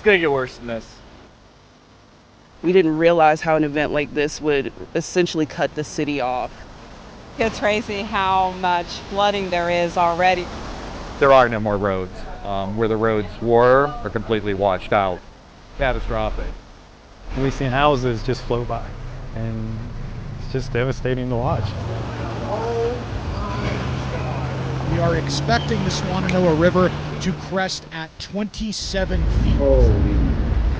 It's gonna get worse than this. We didn't realize how an event like this would essentially cut the city off. It's crazy how much flooding there is already. There are no more roads. Where the roads were are completely washed out. Catastrophic. We've seen houses just flow by, and it's just devastating to watch. We are expecting the Swannanoa River to crest at 27 feet. Holy,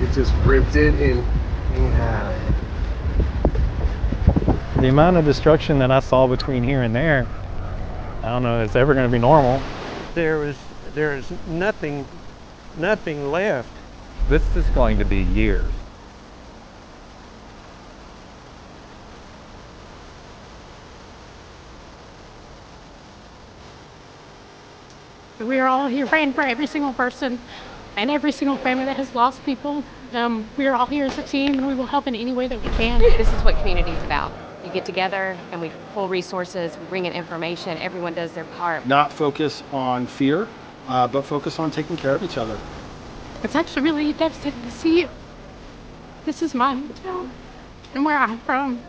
it just ripped it in half. The amount of destruction that I saw between here and there, I don't know if it's ever going to be normal. There is nothing left. This is going to be years. We are all here praying for every single person and every single family that has lost people. We are all here as a team, and we will help in any way that we can. This is what community is about. You get together and we pull resources, we bring in information, everyone does their part. Not focus on fear, but focus on taking care of each other. It's actually really devastating to see. This is my hometown and where I'm from.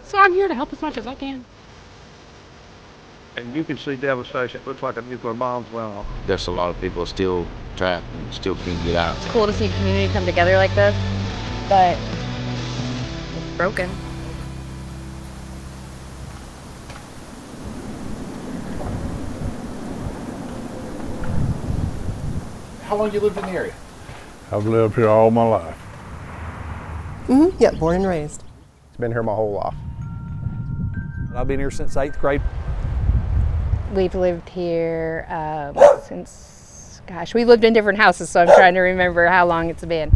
So I'm here to help as much as I can. And you can see devastation. It looks like a nuclear bomb's went off. There's a lot of people still trapped and still can't get out. It's cool to see the community come together like this, but it's broken. How long you lived in the area? I've lived here all my life. Yeah, born and raised. It's been here my whole life. I've been here since 8th grade. We've lived here since, we lived in different houses, so I'm trying to remember how long it's been.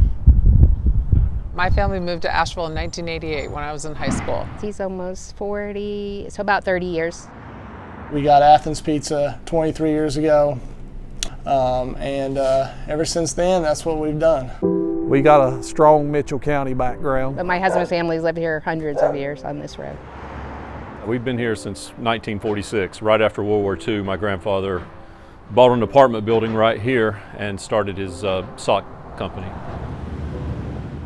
My family moved to Asheville in 1988 when I was in high school. He's almost 40, so about 30 years. We got Athens Pizza 23 years ago, and ever since then, that's what we've done. We got a strong Mitchell County background. But my husband's family's lived here hundreds of years on this road. We've been here since 1946. Right after World War II, my grandfather bought an apartment building right here and started his sock company.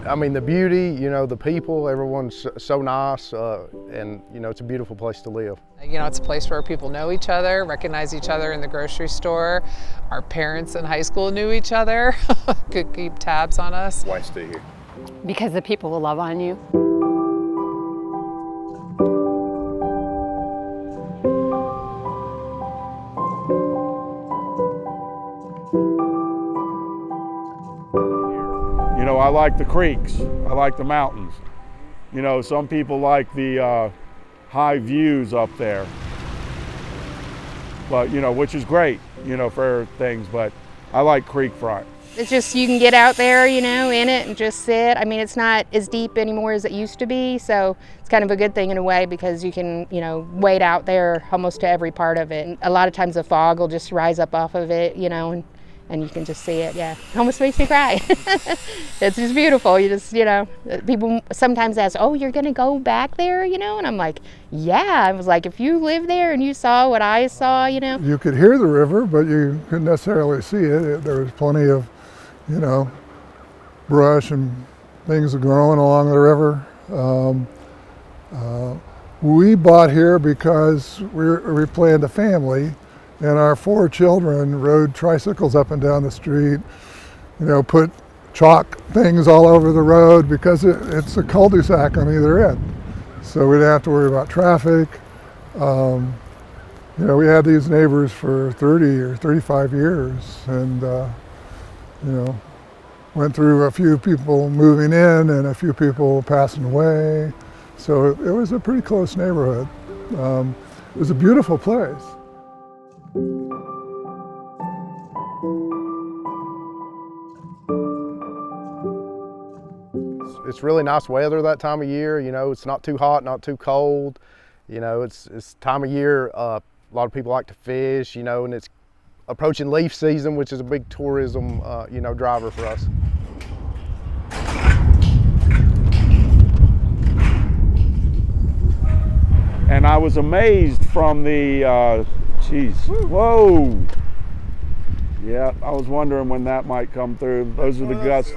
I mean, the beauty, you know, the people, everyone's so nice, and, you know, it's a beautiful place to live. You know, it's a place where people know each other, recognize each other in the grocery store. Our parents in high school knew each other, could keep tabs on us. Why stay here? Because the people will love on you. You know, I like the creeks, I like the mountains. You know, some people like the high views up there. But, you know, which is great, you know, for things, but I like creek front. It's just, you can get out there, you know, in it and just sit. I mean, it's not as deep anymore as it used to be, so it's kind of a good thing in a way because you can, you know, wade out there almost to every part of it. And a lot of times the fog will just rise up off of it, you know, and you can just see it, yeah. It almost makes me cry. It's just beautiful. You just, you know, people sometimes ask, oh, you're gonna go back there, you know? And I'm like, yeah. I was like, if you live there and you saw what I saw, you know. You could hear the river, but you couldn't necessarily see it. There was plenty of, you know, brush and things growing along the river. We bought here because we planned a family, and our 4 children rode tricycles up and down the street, you know, put chalk things all over the road because it's a cul-de-sac on either end. So we didn't have to worry about traffic. You know, we had these neighbors for 30 or 35 years, and you know, went through a few people moving in and a few people passing away. So it was a pretty close neighborhood. It was a beautiful place. It's really nice weather that time of year. You know, it's not too hot, not too cold. You know, it's time of year, a lot of people like to fish, you know, and it's approaching leaf season, which is a big tourism, you know, driver for us. And I was amazed from the, whoa! Yeah, I was wondering when that might come through. Those are the gusts.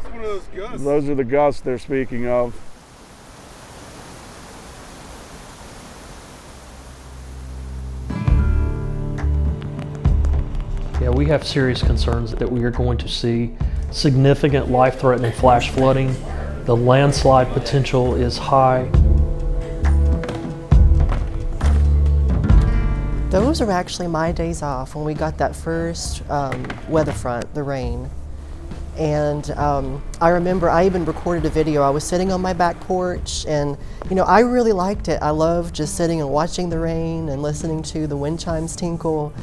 Those are the gusts they're speaking of. Yeah, we have serious concerns that we are going to see significant life-threatening flash flooding. The landslide potential is high. Those are actually my days off when we got that first weather front, the rain. And I remember I even recorded a video. I was sitting on my back porch and, you know, I really liked it. I loved just sitting and watching the rain and listening to the wind chimes tinkle.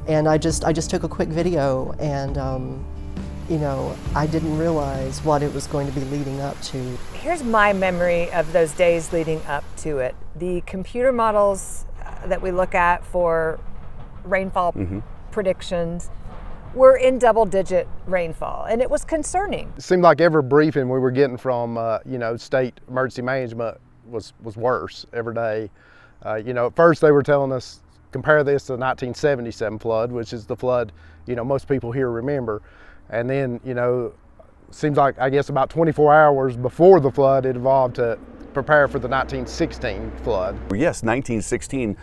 And I just took a quick video and, you know, I didn't realize what it was going to be leading up to. Here's my memory of those days leading up to it. The computer models that we look at for rainfall predictions were in double-digit rainfall, and it was concerning. It seemed like every briefing we were getting from, you know, state emergency management was worse every day. You know, at first they were telling us, compare this to the 1977 flood, which is the flood, you know, most people here remember. And then, you know, seems like, I guess about 24 hours before the flood, it evolved to prepare for the 1916 flood. Yes, 1916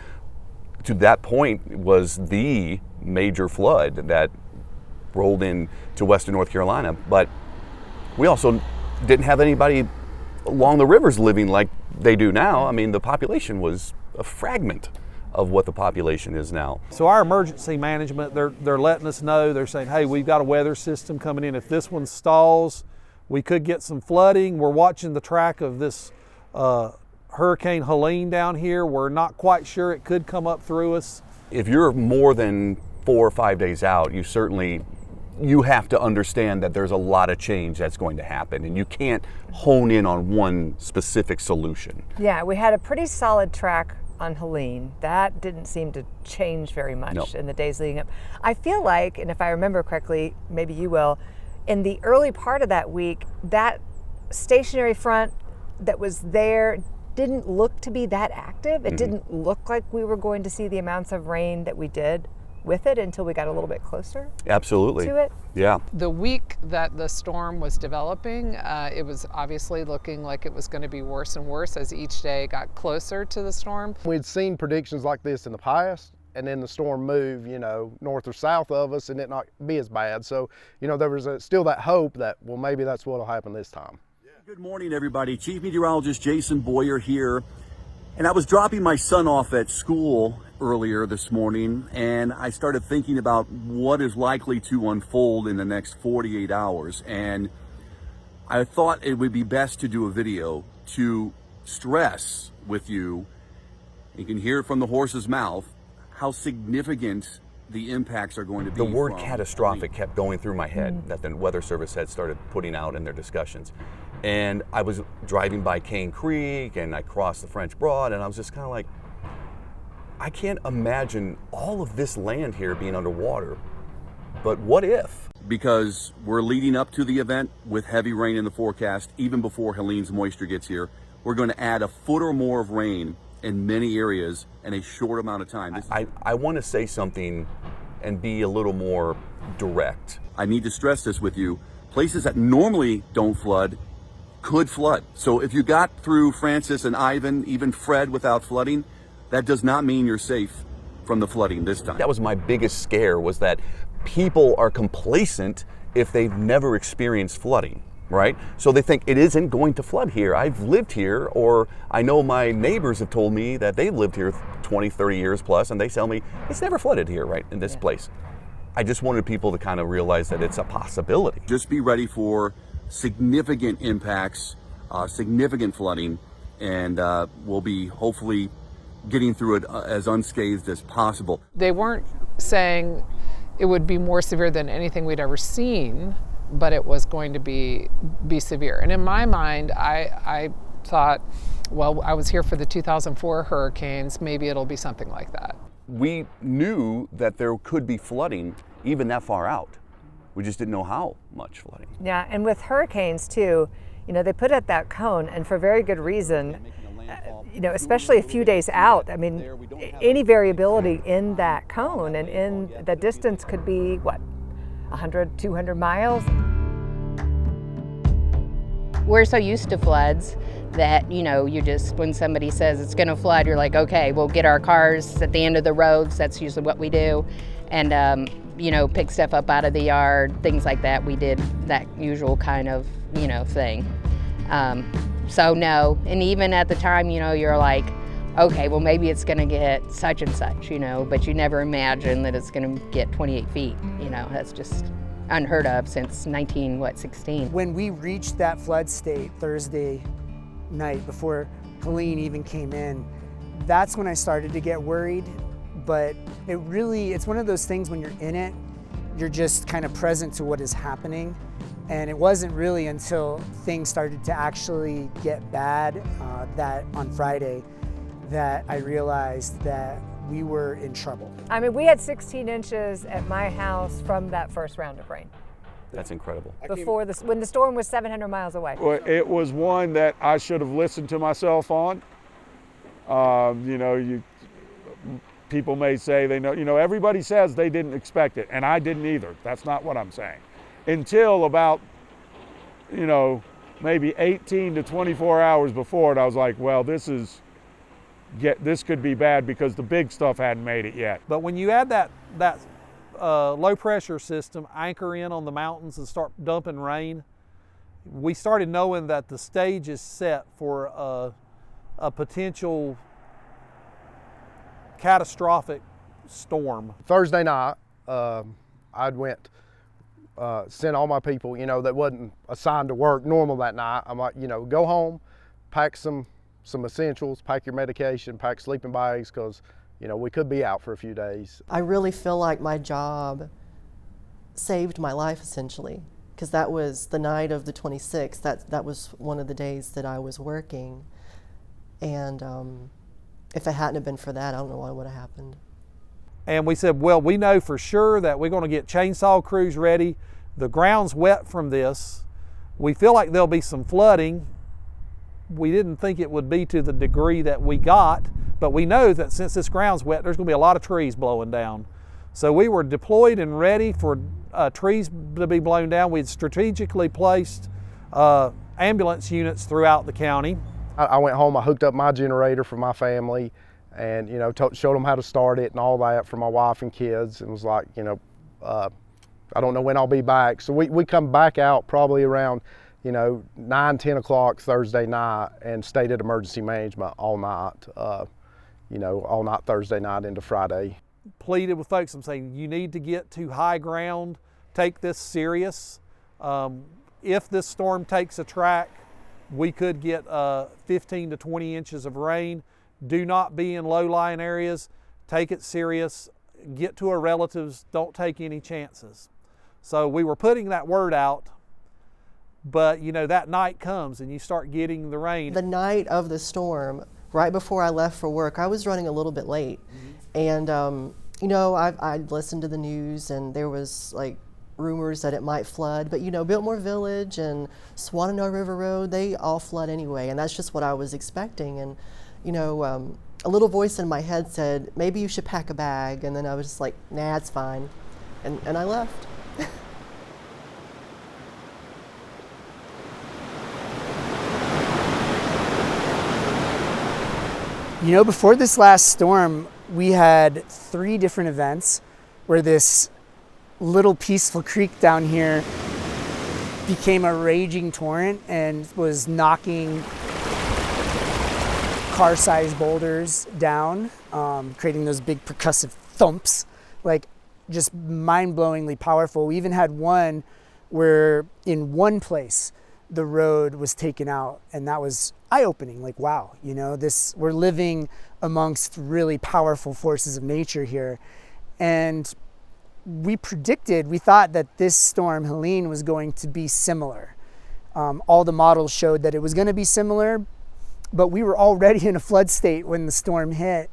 to that point was the major flood that rolled into western North Carolina, but we also didn't have anybody along the rivers living like they do now. I mean, the population was a fragment of what the population is now. So our emergency management, they're letting us know, they're saying, hey, we've got a weather system coming in. If this one stalls, we could get some flooding. We're watching the track of this Hurricane Helene down here. We're not quite sure, it could come up through us. If you're more than 4 or 5 days out, you have to understand that there's a lot of change that's going to happen, and you can't hone in on one specific solution. Yeah, we had a pretty solid track on Helene. That didn't seem to change very much in the days leading up. I feel like, and if I remember correctly, maybe you will, in the early part of that week, that stationary front that was there didn't look to be that active. It didn't look like we were going to see the amounts of rain that we did with it until we got a little bit closer. Absolutely. To it. Yeah. The week that the storm was developing, it was obviously looking like it was going to be worse and worse as each day got closer to the storm. We'd seen predictions like this in the past, and then the storm move, you know, north or south of us and it not be as bad. So, you know, there was still that hope that, well, maybe that's what'll happen this time. Good morning, everybody. Chief Meteorologist Jason Boyer here. And I was dropping my son off at school earlier this morning, and I started thinking about what is likely to unfold in the next 48 hours. And I thought it would be best to do a video to stress with you, you can hear it from the horse's mouth, how significant the impacts are going to be. The word catastrophic kept going through my head that the Weather Service had started putting out in their discussions. And I was driving by Cane Creek and I crossed the French Broad, and I was just kind of like, I can't imagine all of this land here being underwater, but what if? Because we're leading up to the event with heavy rain in the forecast, even before Helene's moisture gets here. We're going to add a foot or more of rain in many areas in a short amount of time. I want to say something and be a little more direct. I need to stress this with you. Places that normally don't flood could flood. So if you got through Francis and Ivan, even Fred, without flooding, that does not mean you're safe from the flooding this time. That was my biggest scare, was that people are complacent if they've never experienced flooding, right? So they think it isn't going to flood here. I've lived here, or I know my neighbors have told me that they've lived here 20, 30 years plus, and they tell me it's never flooded here, right, in this place. I just wanted people to kind of realize that it's a possibility. Just be ready for significant impacts, significant flooding, and we'll be hopefully getting through it as unscathed as possible. They weren't saying it would be more severe than anything we'd ever seen, but it was going to be severe. And in my mind, I thought, well, I was here for the 2004 hurricanes, maybe it'll be something like that. We knew that there could be flooding even that far out. We just didn't know how much flooding. Yeah, and with hurricanes too, you know, they put out that cone, and for very good reason, you know, especially a few days out. I mean, any variability in that cone and in the distance could be, what, 100, 200 miles. We're so used to floods that, you know, you just, when somebody says it's gonna flood, you're like, okay, we'll get our cars at the end of the roads. That's usually what we do. And, you know, pick stuff up out of the yard, things like that. We did that usual kind of, you know, thing. So no, and even at the time, you know, you're like, okay, well maybe it's gonna get such and such, you know, but you never imagine that it's gonna get 28 feet, you know, that's just unheard of since 16. When we reached that flood state Thursday night before Helene even came in, that's when I started to get worried. But it's one of those things when you're in it, you're just kind of present to what is happening. And it wasn't really until things started to actually get bad that on Friday that I realized that we were in trouble. I mean, we had 16 inches at my house from that first round of rain. That's incredible. When the storm was 700 miles away. Well, it was one that I should have listened to myself on. You know, people may say they know, you know, everybody says they didn't expect it, and I didn't either. That's not what I'm saying. Until about, you know, maybe 18 to 24 hours before it, I was like, well, this could be bad because the big stuff hadn't made it yet. But when you add that low pressure system, anchor in on the mountains and start dumping rain, we started knowing that the stage is set for a potential catastrophic storm. Thursday night, I went, sent all my people, you know, that wasn't assigned to work normal that night. I'm like, you know, go home, pack some essentials, pack your medication, pack sleeping bags, because, you know, we could be out for a few days. I really feel like my job saved my life, essentially, because that was the night of the 26th. That was one of the days that I was working. And if it hadn't have been for that, I don't know what would have happened. And we said, well, we know for sure that we're going to get chainsaw crews ready. The ground's wet from this. We feel like there'll be some flooding. We didn't think it would be to the degree that we got, but we know that since this ground's wet, there's going to be a lot of trees blowing down. So we were deployed and ready for trees to be blown down. We had strategically placed ambulance units throughout the county. I went home, I hooked up my generator for my family, and, you know, showed them how to start it and all that for my wife and kids, and was like, you know, I don't know when I'll be back. So we come back out probably around, you know, 9, 10 o'clock Thursday night and stayed at emergency management all night, you know, all night Thursday night into Friday. Pleaded with folks, I'm saying, you need to get to high ground, take this serious. If this storm takes a track, we could get 15 to 20 inches of rain. Do not be in low-lying areas. Take it serious. Get to our relatives. Don't take any chances. So we were putting that word out, but you know, that night comes and you start getting the rain. The night of the storm, right before I left for work, I was running a little bit late. And you know, I'd listened to the news and there was like rumors that it might flood, but you know, Biltmore Village and Swananoa River Road, they all flood anyway, and that's just what I was expecting. And you know, a little voice in my head said, maybe you should pack a bag, and then I was just like, nah, it's fine, and I left. You know, before this last storm, we had 3 different events where this little peaceful creek down here became a raging torrent and was knocking car-sized boulders down, creating those big percussive thumps, like just mind-blowingly powerful. We even had one where in one place the road was taken out, and that was eye-opening, like, wow, you know, we're living amongst really powerful forces of nature here. And we thought that this storm, Helene, was going to be similar. All the models showed that it was going to be similar, but we were already in a flood state when the storm hit.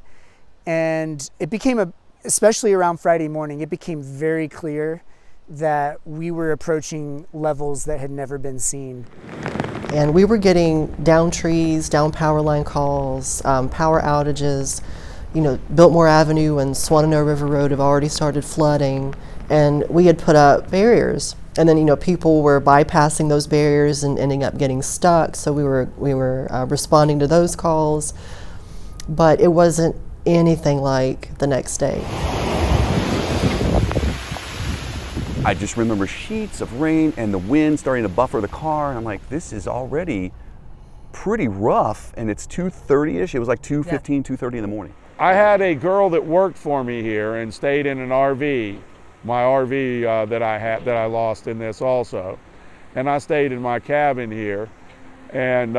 And it became, especially around Friday morning, it became very clear that we were approaching levels that had never been seen. And we were getting down trees, down power line calls, power outages. You know, Biltmore Avenue and Swananoa River Road have already started flooding. And we had put up barriers, and then, you know, people were bypassing those barriers and ending up getting stuck. So we were responding to those calls, but it wasn't anything like the next day. I just remember sheets of rain and the wind starting to buffer the car, and I'm like, this is already pretty rough, and it's 2:30ish. It was like 2:15, 2:30 in the morning. I had a girl that worked for me here and stayed in an RV, my RV that I lost in this also, and I stayed in my cabin here, and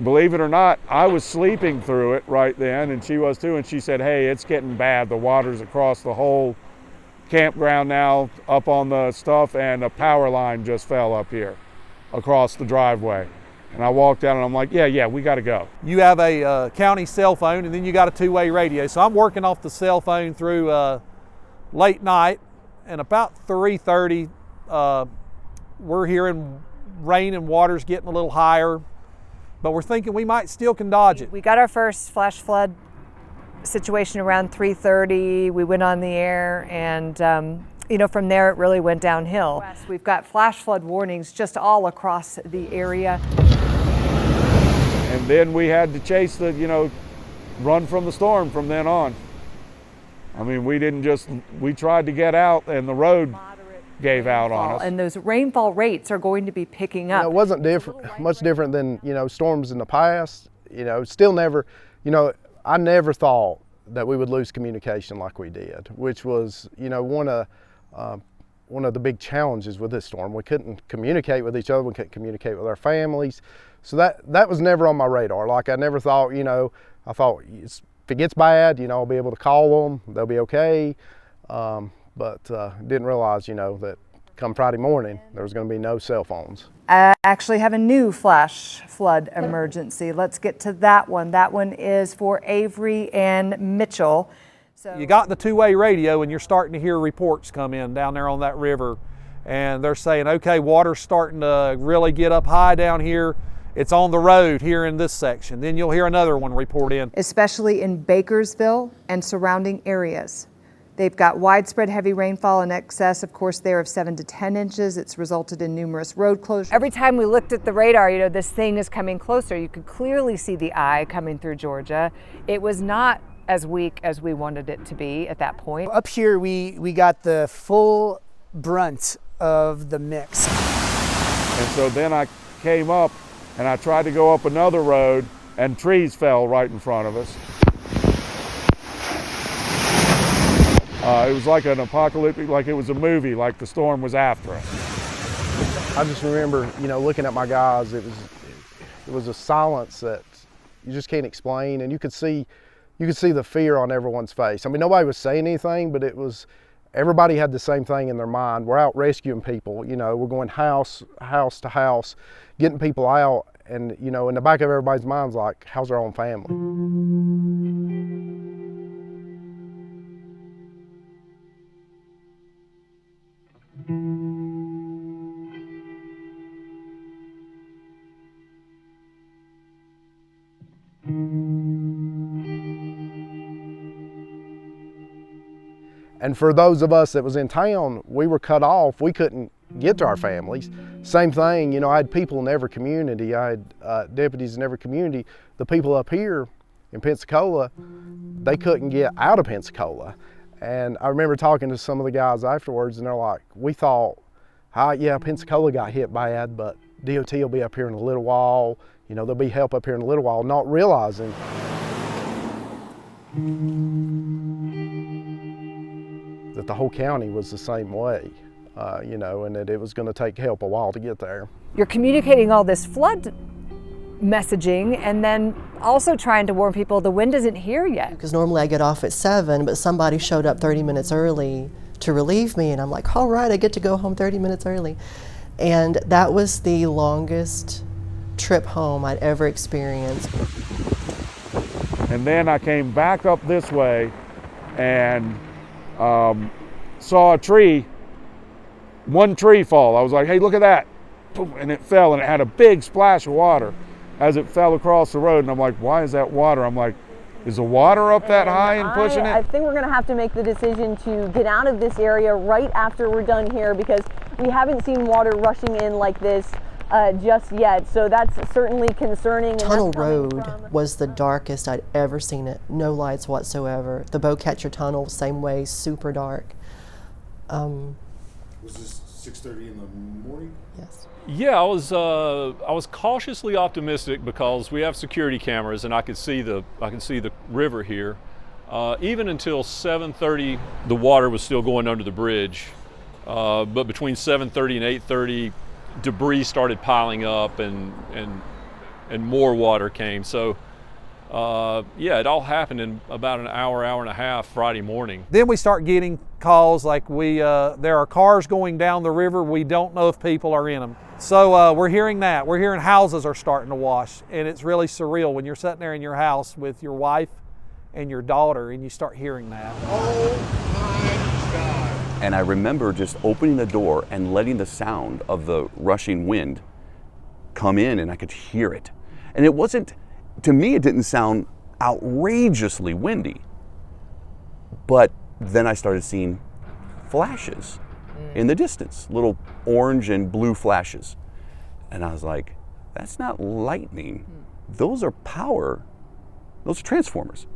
believe it or not, I was sleeping through it right then, and she was too, and she said, hey, it's getting bad. The water's across the whole campground now, up on the stuff, and a power line just fell up here across the driveway. And I walked out and I'm like, yeah, we got to go. You have a county cell phone, and then you got a two-way radio. So I'm working off the cell phone through late night, and about 3:30, we're hearing rain and water's getting a little higher, but we're thinking we might still can dodge it. We got our first flash flood situation around 3:30. We went on the air, and you know, from there it really went downhill. We've got flash flood warnings just all across the area. And then we had to chase the, you know, run from the storm from then on. I mean, we tried to get out, and the road gave out on us. And those rainfall rates are going to be picking up. You know, it wasn't much different than, you know, storms in the past. You know, still never, you know, I never thought that we would lose communication like we did, which was, you know, one of the big challenges with this storm. We couldn't communicate with each other. We couldn't communicate with our families. So that was never on my radar. Like, I never thought, you know, I thought if it gets bad, you know, I'll be able to call them. They'll be okay. But didn't realize, you know, that come Friday morning, there was going to be no cell phones. I actually have a new flash flood emergency. Let's get to that one. That one is for Avery and Mitchell. So you got the two-way radio, and you're starting to hear reports come in down there on that river, and they're saying, okay, water's starting to really get up high down here. It's on the road here in this section. Then you'll hear another one report in. Especially in Bakersville and surrounding areas. They've got widespread heavy rainfall in excess, of course, there of 7 to 10 inches. It's resulted in numerous road closures. Every time we looked at the radar, you know, this thing is coming closer. You could clearly see the eye coming through Georgia. It was not as weak as we wanted it to be at that point. Up here, we got the full brunt of the mix. And so then I came up and I tried to go up another road, and trees fell right in front of us. It was like an apocalyptic, like it was a movie, like the storm was after us. I just remember, you know, looking at my guys, it was a silence that you just can't explain, and you could see the fear on everyone's face. I mean, nobody was saying anything, but everybody had the same thing in their mind. We're out rescuing people, you know, we're going house to house, getting people out, and, you know, in the back of everybody's mind's like, how's our own family? And for those of us that was in town, we were cut off. We couldn't get to our families. Same thing, you know, I had people in every community. I had deputies in every community. The people up here in Pensacola, they couldn't get out of Pensacola. And I remember talking to some of the guys afterwards, and they're like, we thought, yeah, Pensacola got hit bad, but DOT will be up here in a little while. You know, there'll be help up here in a little while, not realizing that the whole county was the same way, you know, and that it was going to take help a while to get there. You're communicating all this flood messaging and then also trying to warn people the wind isn't here yet. Because normally I get off at 7, but somebody showed up 30 minutes early to relieve me, and I'm like, all right, I get to go home 30 minutes early. And that was the longest trip home I'd ever experienced. And then I came back up this way and saw a tree, one tree fall. I was like, hey, look at that. Boom, and it fell, and it had a big splash of water as it fell across the road. And I'm like, why is that water? I'm like, Is the water up that high and pushing I it? think we're going to have to make the decision to get out of this area right after we're done here, because we haven't seen water rushing in like this just yet. So that's certainly concerning. Tunnel Road was the darkest I'd ever seen it. No lights whatsoever. The Bowcatcher Tunnel, same way, super dark. Was this 6:30 in the morning? Yes. Yeah, I was cautiously optimistic because we have security cameras and I could see the river here. Even until 7:30, the water was still going under the bridge. But between 7:30 and 8:30, debris started piling up and more water came. So yeah, it all happened in about an hour and a half Friday morning. Then we start getting calls like there are cars going down the river. We don't know if people are in them. So we're hearing that. We're hearing houses are starting to wash, and it's really surreal when you're sitting there in your house with your wife and your daughter and you start hearing that. Oh my God. And I remember just opening the door and letting the sound of the rushing wind come in, and I could hear it. And it wasn't, to me, it didn't sound outrageously windy. But then I started seeing flashes in the distance, little orange and blue flashes. And I was like, that's not lightning. Those are power, those are transformers.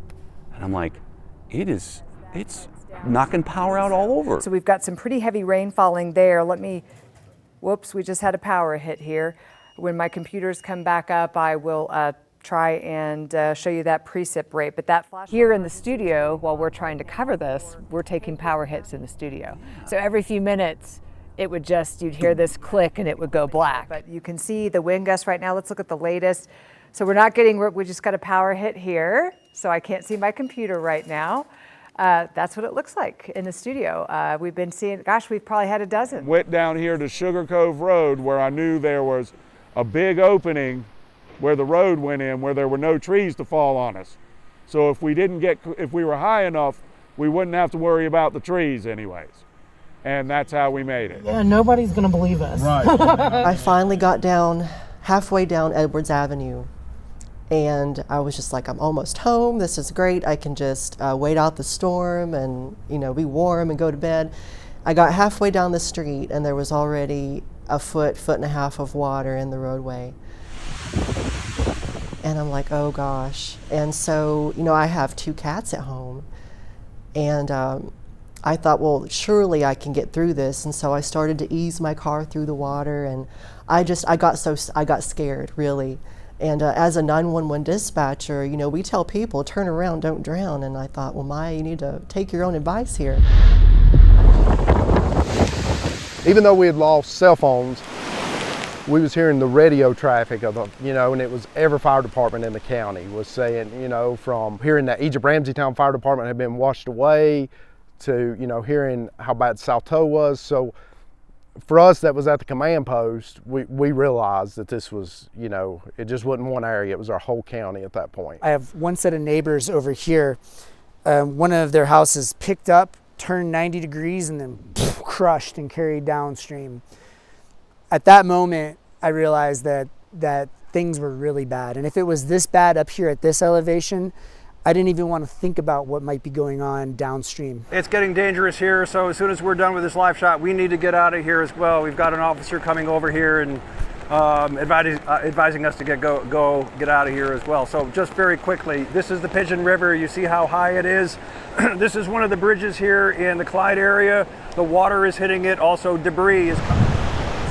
And I'm like, it's knocking power out all over. So we've got some pretty heavy rain falling there. Whoops, we just had a power hit here. When my computers come back up, I will try and show you that precip rate. But that flash here in the studio, while we're trying to cover this, we're taking power hits in the studio. So every few minutes, you'd hear this click and it would go black. But you can see the wind gusts right now. Let's look at the latest. So we just got a power hit here. So I can't see my computer right now. That's what it looks like in the studio. We've been seeing, gosh, we've probably had a dozen. Went down here to Sugar Cove Road where I knew there was a big opening where the road went in, where there were no trees to fall on us. So if we were high enough, we wouldn't have to worry about the trees anyways. And that's how we made it. Yeah, nobody's gonna believe us. Right. I finally got halfway down Edwards Avenue, and I was just like, I'm almost home. This is great. I can just wait out the storm and be warm and go to bed. I got halfway down the street and there was already a foot and a half of water in the roadway. And I'm like, oh gosh. And so, I have 2 cats at home. And I thought, well, surely I can get through this. And so I started to ease my car through the water. And I got scared, really. And as a 911 dispatcher, we tell people, turn around, don't drown. And I thought, well, Maya, you need to take your own advice here. Even though we had lost cell phones, we was hearing the radio traffic of and it was every fire department in the county was saying, from hearing that Egypt Ramseytown Fire Department had been washed away to, hearing how bad Salto was. So for us that was at the command post, we realized that this was, it just wasn't one area, it was our whole county at that point. I have one set of neighbors over here. One of their houses picked up, turned 90 degrees, and then crushed and carried downstream. At that moment, I realized that things were really bad. And if it was this bad up here at this elevation, I didn't even want to think about what might be going on downstream. It's getting dangerous here, so as soon as we're done with this live shot, we need to get out of here as well. We've got an officer coming over here and advising us to get out of here as well. So just very quickly, this is the Pigeon River. You see how high it is. This is one of the bridges here in the Clyde area. The water is hitting it, also debris is coming.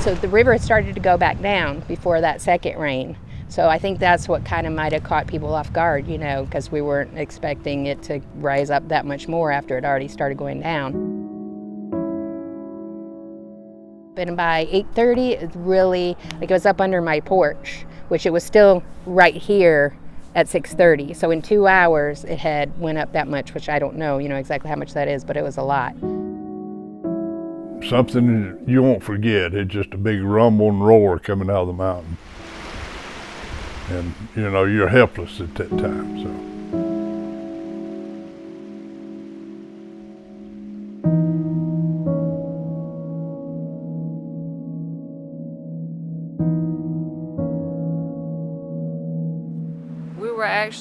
So the river started to go back down before that second rain. So I think that's what kind of might have caught people off guard, because we weren't expecting it to rise up that much more after it already started going down. And by 8:30, it really, it was up under my porch, which it was still right here at 6:30. So in 2 hours, it had went up that much, which I don't know, exactly how much that is, but it was a lot. Something you won't forget. It's just a big rumble and roar coming out of the mountain. And you're helpless at that time, so.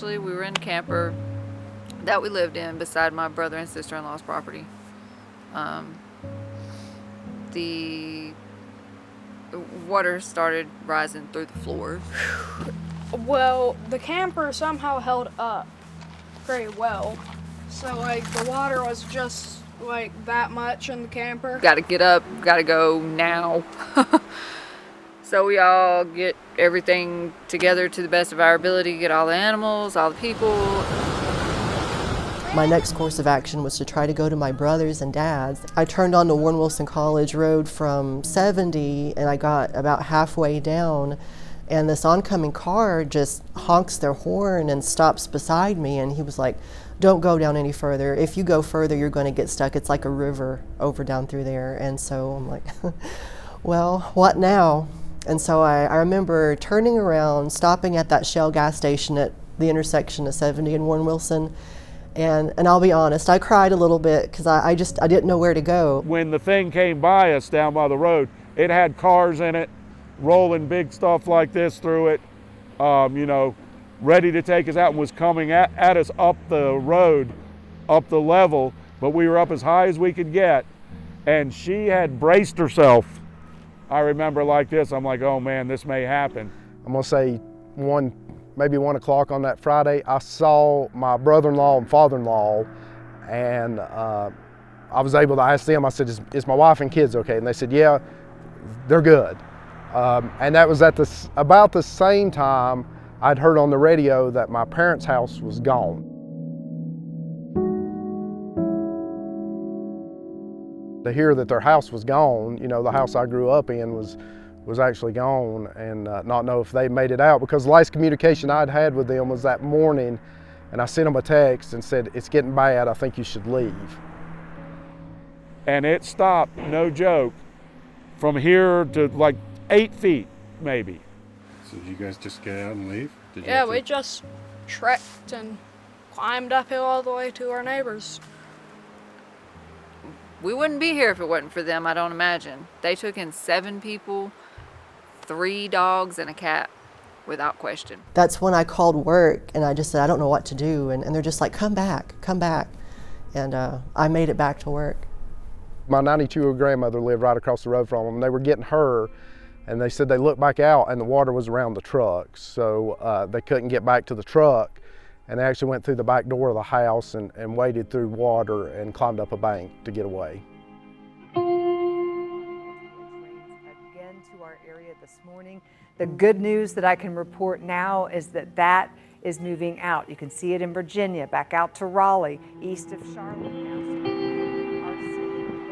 We were in camper that we lived in beside my brother and sister-in-law's property. The water started rising through the floors. Well, the camper somehow held up very well. So like the water was just like that much in the camper. Gotta get up, gotta go now. So we all get everything together to the best of our ability, get all the animals, all the people. My next course of action was to try to go to my brother's and dad's. I turned onto Warren Wilson College Road from 70 and I got about halfway down and this oncoming car just honks their horn and stops beside me, and he was like, "Don't go down any further. If you go further, you're going to get stuck. It's like a river over down through there." And so I'm like, well, what now? And so I remember turning around, stopping at that Shell gas station at the intersection of 70 and Warren Wilson. And I'll be honest, I cried a little bit because I didn't know where to go. When the thing came by us down by the road, it had cars in it, rolling big stuff like this through it, you know, ready to take us out, and was coming at us up the road, up the level, but we were up as high as we could get, and she had braced herself. I remember like this, I'm like, oh man, this may happen. I'm gonna say maybe 1 o'clock on that Friday, I saw my brother-in-law and father-in-law, and I was able to ask them, I said, is my wife and kids okay? And they said, yeah, they're good. And that was at about the same time I'd heard on the radio that my parents' house was gone. To hear that their house was gone, you know, the house I grew up in was actually gone, and not know if they made it out, because the last communication I'd had with them was that morning, and I sent them a text and said, "It's getting bad, I think you should leave." And it stopped, no joke, from here to like 8 feet, maybe. So did you guys just get out and leave? Yeah, we just trekked and climbed uphill all the way to our neighbors. We wouldn't be here if it wasn't for them, I don't imagine. They took in 7 people, 3 dogs, and a cat, without question. That's when I called work and I just said, I don't know what to do. And they're just like, come back, come back. And I made it back to work. My 92-year-old grandmother lived right across the road from them. They were getting her, and they said they looked back out and the water was around the truck. So they couldn't get back to the truck. And they actually went through the back door of the house and waded through water and climbed up a bank to get away. Again to our area this morning. The good news that I can report now is that is moving out. You can see it in Virginia, back out to Raleigh, east of Charlotte now. So we are seeing the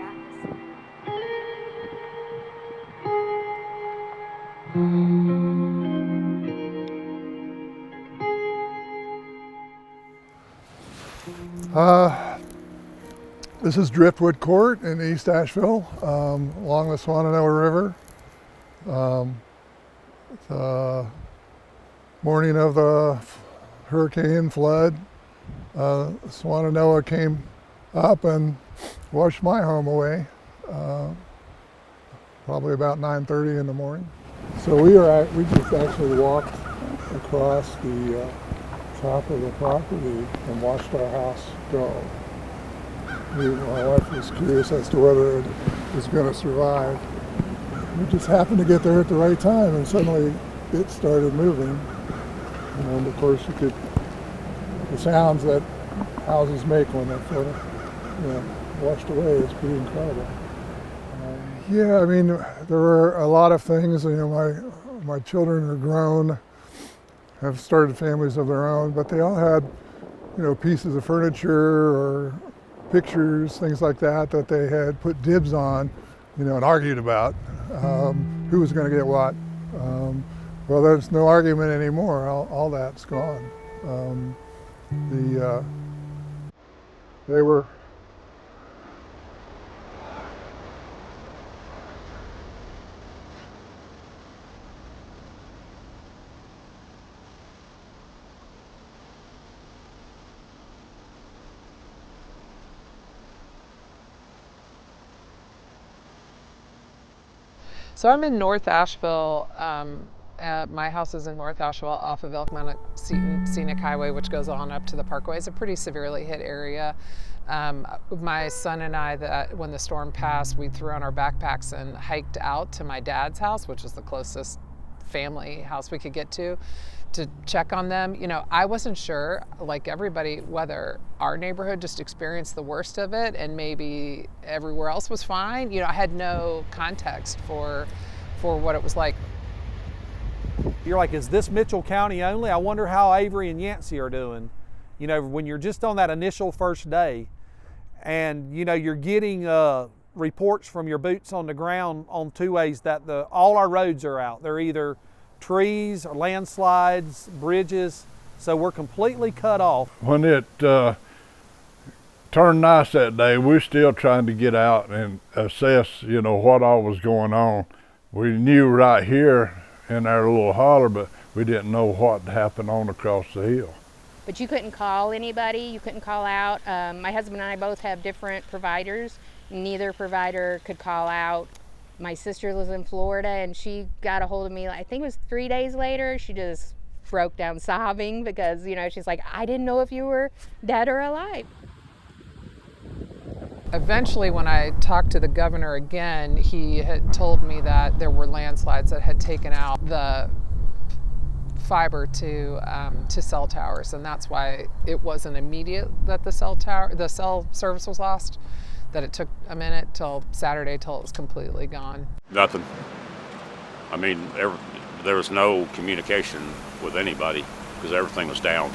This is Driftwood Court in East Asheville, along the Swananoa River. The morning of the hurricane flood, Swananoa came up and washed my home away, probably about 9:30 in the morning. So we just actually walked across the top of the property and watched our house go. My wife was curious as to whether it was going to survive. We just happened to get there at the right time, and suddenly it started moving. And of course, the sounds that houses make when they're sort of, washed away is pretty incredible. Yeah, I mean, there were a lot of things. My children are grown, have started families of their own, but they all had, pieces of furniture or pictures, things like that they had put dibs on, and argued about who was going to get what. Well, there's no argument anymore. All that's gone. They were So I'm in North Asheville, My house is in North Oshawa off of Elk Mountain Scenic Highway, which goes on up to the Parkway. It's a pretty severely hit area. My son and I, when the storm passed, we threw on our backpacks and hiked out to my dad's house, which is the closest family house we could get to check on them. You know, I wasn't sure, like everybody, whether our neighborhood just experienced the worst of it and maybe everywhere else was fine. You know, I had no context for what it was like. You're like, is this Mitchell County only? I wonder how Avery and Yancey are doing. You know, when you're just on that initial first day and, you know, you're getting reports from your boots on the ground on two ways that all our roads are out. They're either trees or landslides, bridges, so we're completely cut off. When it turned nice that day, we're still trying to get out and assess, you know, what all was going on. We knew right here in our little holler, but we didn't know what happened on across the hill. But you couldn't call anybody, you couldn't call out. My husband and I both have different providers. Neither provider could call out. My sister lives in Florida and she got a hold of me, I think it was 3 days later. She just broke down sobbing because, you know, she's like, I didn't know if you were dead or alive. Eventually, when I talked to the governor again, he had told me that there were landslides that had taken out the fiber to cell towers, and that's why it wasn't immediate that the cell service was lost. That it took a minute till Saturday till it was completely gone. Nothing. I mean, there was no communication with anybody because everything was down.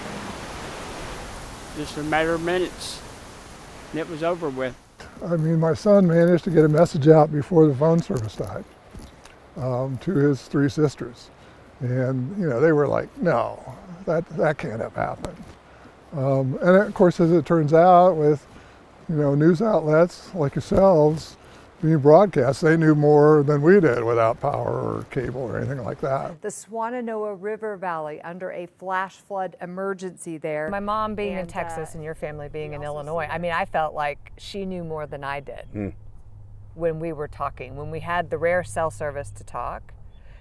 Just a matter of minutes, and it was over with. I mean, my son managed to get a message out before the phone service died to his 3 sisters. And, you know, they were like, no, that can't have happened. And of course, as it turns out, with, you know, news outlets like yourselves being broadcast, they knew more than we did without power or cable or anything like that. The Swannanoa River Valley under a flash flood emergency there. My mom being in Texas and your family being in Illinois, I mean, I felt like she knew more than I did when we were talking, when we had the rare cell service to talk,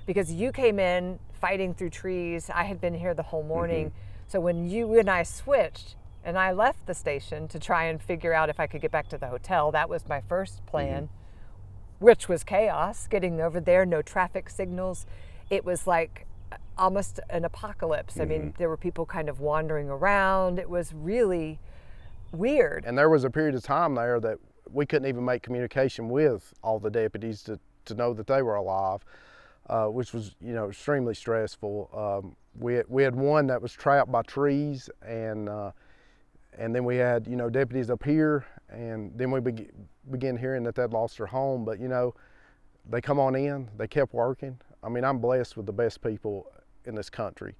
because you came in fighting through trees. I had been here the whole morning. So when you and I switched, and I left the station to try and figure out if I could get back to the hotel. That was my first plan, which was chaos, getting over there, no traffic signals. It was like almost an apocalypse. I mean, there were people kind of wandering around. It was really weird. And there was a period of time there that we couldn't even make communication with all the deputies to know that they were alive, which was, you know, extremely stressful. We had one that was trapped by trees, and then we had, you know, deputies up here, and then we began hearing that they'd lost their home. But, you know, they come on in, they kept working. I mean, I'm blessed with the best people in this country.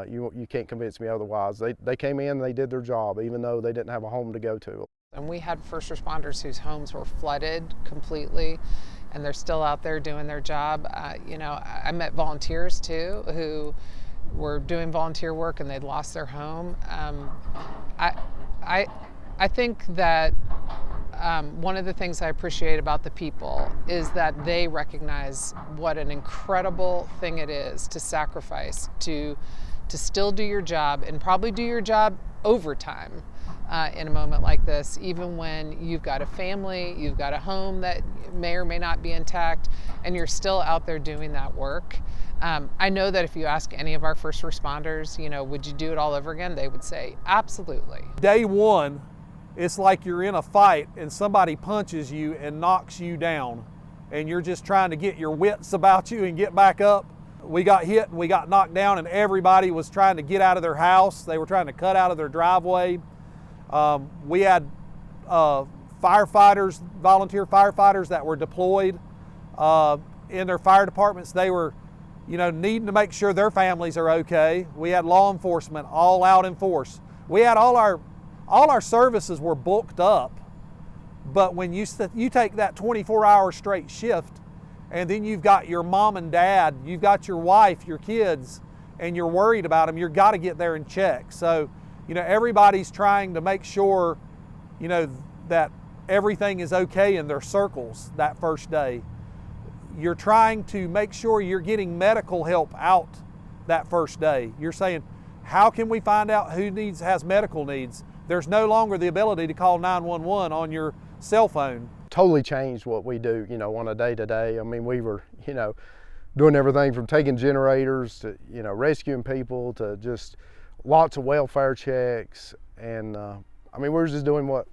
You can't convince me otherwise. They came in, they did their job, even though they didn't have a home to go to. And we had first responders whose homes were flooded completely, and they're still out there doing their job. You know, I met volunteers too who were doing volunteer work and they'd lost their home. I think that one of the things I appreciate about the people is that they recognize what an incredible thing it is to sacrifice, to still do your job and probably do your job overtime in a moment like this, even when you've got a family, you've got a home that may or may not be intact, and you're still out there doing that work. I know that if you ask any of our first responders, you know, would you do it all over again? They would say, absolutely. Day one, it's like you're in a fight and somebody punches you and knocks you down, and you're just trying to get your wits about you and get back up. We got hit and we got knocked down, and everybody was trying to get out of their house. They were trying to cut out of their driveway. We had firefighters, volunteer firefighters that were deployed in their fire departments. They were, you know, needing to make sure their families are okay. We had law enforcement all out in force. We had all our services were booked up, but when you take that 24-hour straight shift, and then you've got your mom and dad, you've got your wife, your kids, and you're worried about them, you've got to get there and check. So, you know, everybody's trying to make sure, you know, that everything is okay in their circles that first day. you're trying to make sure you're getting medical help out that first day. You're saying, how can we find out who has medical needs? There's no longer the ability to call 911 on your cell phone. Totally changed what we do, you know, on a day-to-day. I mean, we were, you know, doing everything from taking generators to, you know, rescuing people to just lots of welfare checks. And I mean, we were just doing what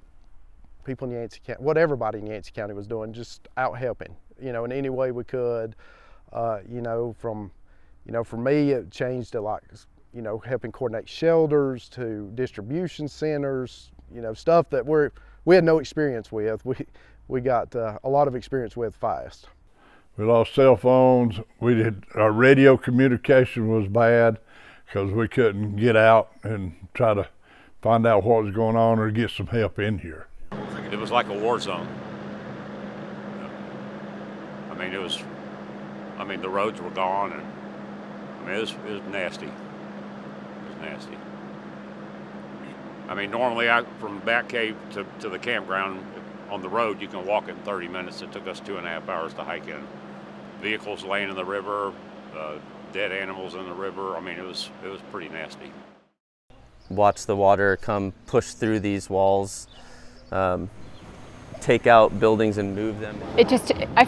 people in Yancey County, what everybody in Yancey County was doing, just out helping, you know, in any way we could. You know, for me, it changed to like, you know, helping coordinate shelters to distribution centers, you know, stuff that we had no experience with. We got a lot of experience with fast. We lost cell phones. Our radio communication was bad because we couldn't get out and try to find out what was going on or get some help in here. It was like a war zone. I mean, the roads were gone, and I mean, it was nasty. It was nasty. I mean, normally from Bat Cave to the campground on the road, you can walk in 30 minutes. It took us 2.5 hours to hike in. Vehicles laying in the river, dead animals in the river. I mean, it was pretty nasty. Watch the water come push through these walls, take out buildings and move them.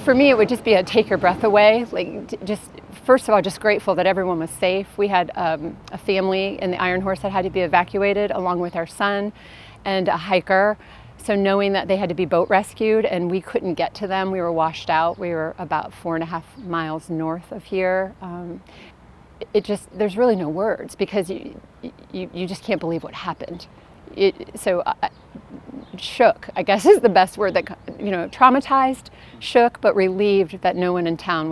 For me, it would just be a take your breath away. Like, just first of all, just grateful that everyone was safe. We had a family in the Iron Horse that had to be evacuated, along with our son and a hiker. So knowing that they had to be boat rescued and we couldn't get to them, we were washed out. We were about 4.5 miles north of here. There's really no words, because you just can't believe what happened. Shook, I guess, is the best word. That, you know, traumatized, shook, but relieved that no one in town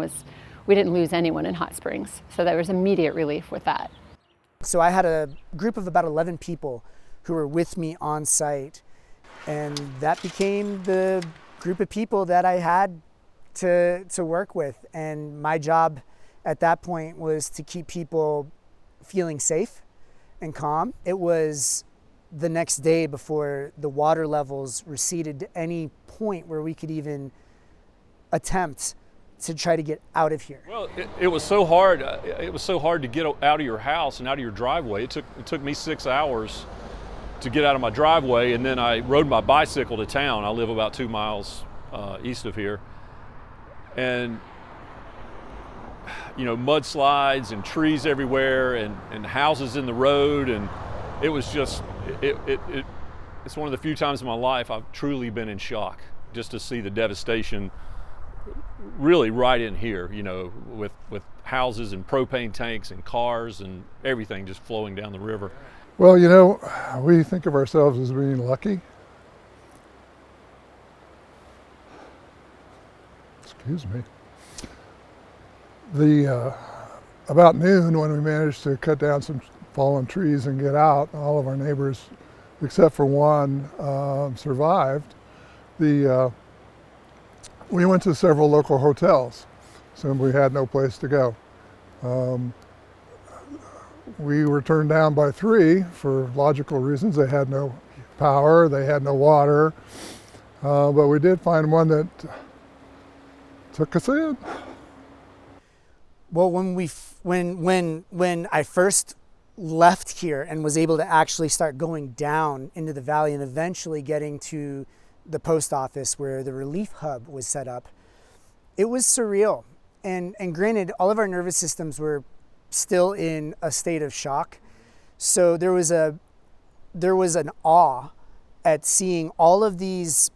we didn't lose anyone in Hot Springs. So there was immediate relief with that. So I had a group of about 11 people who were with me on site, and that became the group of people that I had to work with. And my job at that point was to keep people feeling safe and calm. It was the next day before the water levels receded to any point where we could even attempt to try to get out of here. Well, it was so hard. It was so hard to get out of your house and out of your driveway. It took me 6 hours to get out of my driveway, and then I rode my bicycle to town. I live about 2 miles east of here, and you know, mudslides and trees everywhere, and houses in the road, and it was just it's one of the few times in my life I've truly been in shock, just to see the devastation really right in here, you know, with houses and propane tanks and cars and everything just flowing down the river. Well, you know, we think of ourselves as being lucky. Excuse me. About noon, when we managed to cut down some fallen trees and get out, all of our neighbors, except for one, survived. We went to several local hotels, so we had no place to go. We were turned down by 3 for logical reasons. They had no power, they had no water, but we did find one that took us in. Well, when I first left here and was able to actually start going down into the valley and eventually getting to the post office where the relief hub was set up, it was surreal. And granted, all of our nervous systems were still in a state of shock. So there was an awe at seeing all of these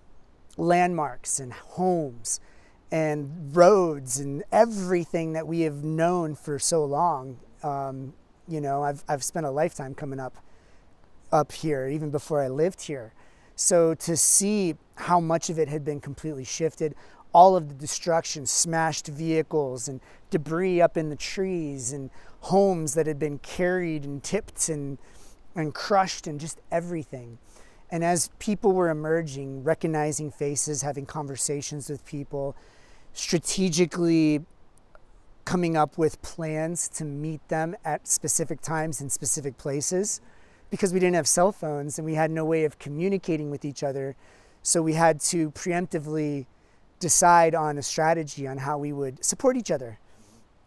landmarks and homes and roads and everything that we have known for so long. You know, I've spent a lifetime coming up here, even before I lived here. So to see how much of it had been completely shifted, all of the destruction, smashed vehicles and debris up in the trees and homes that had been carried and tipped and crushed and just everything. And as people were emerging, recognizing faces, having conversations with people, strategically coming up with plans to meet them at specific times in specific places, because we didn't have cell phones and we had no way of communicating with each other. So we had to preemptively decide on a strategy on how we would support each other,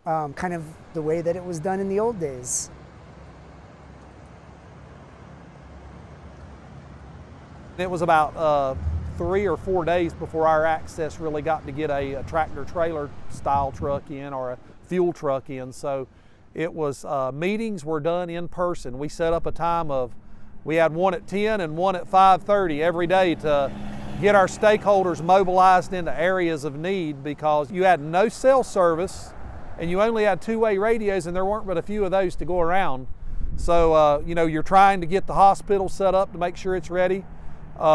kind of the way that it was done in the old days. It was about 3 or 4 days before our access really got to get a tractor trailer style truck in or a fuel truck in. So it was, meetings were done in person. We set up a time we had one at 10 and one at 5:30 every day to get our stakeholders mobilized into areas of need, because you had no cell service and you only had two-way radios, and there weren't but a few of those to go around. So, you know, you're trying to get the hospital set up to make sure it's ready.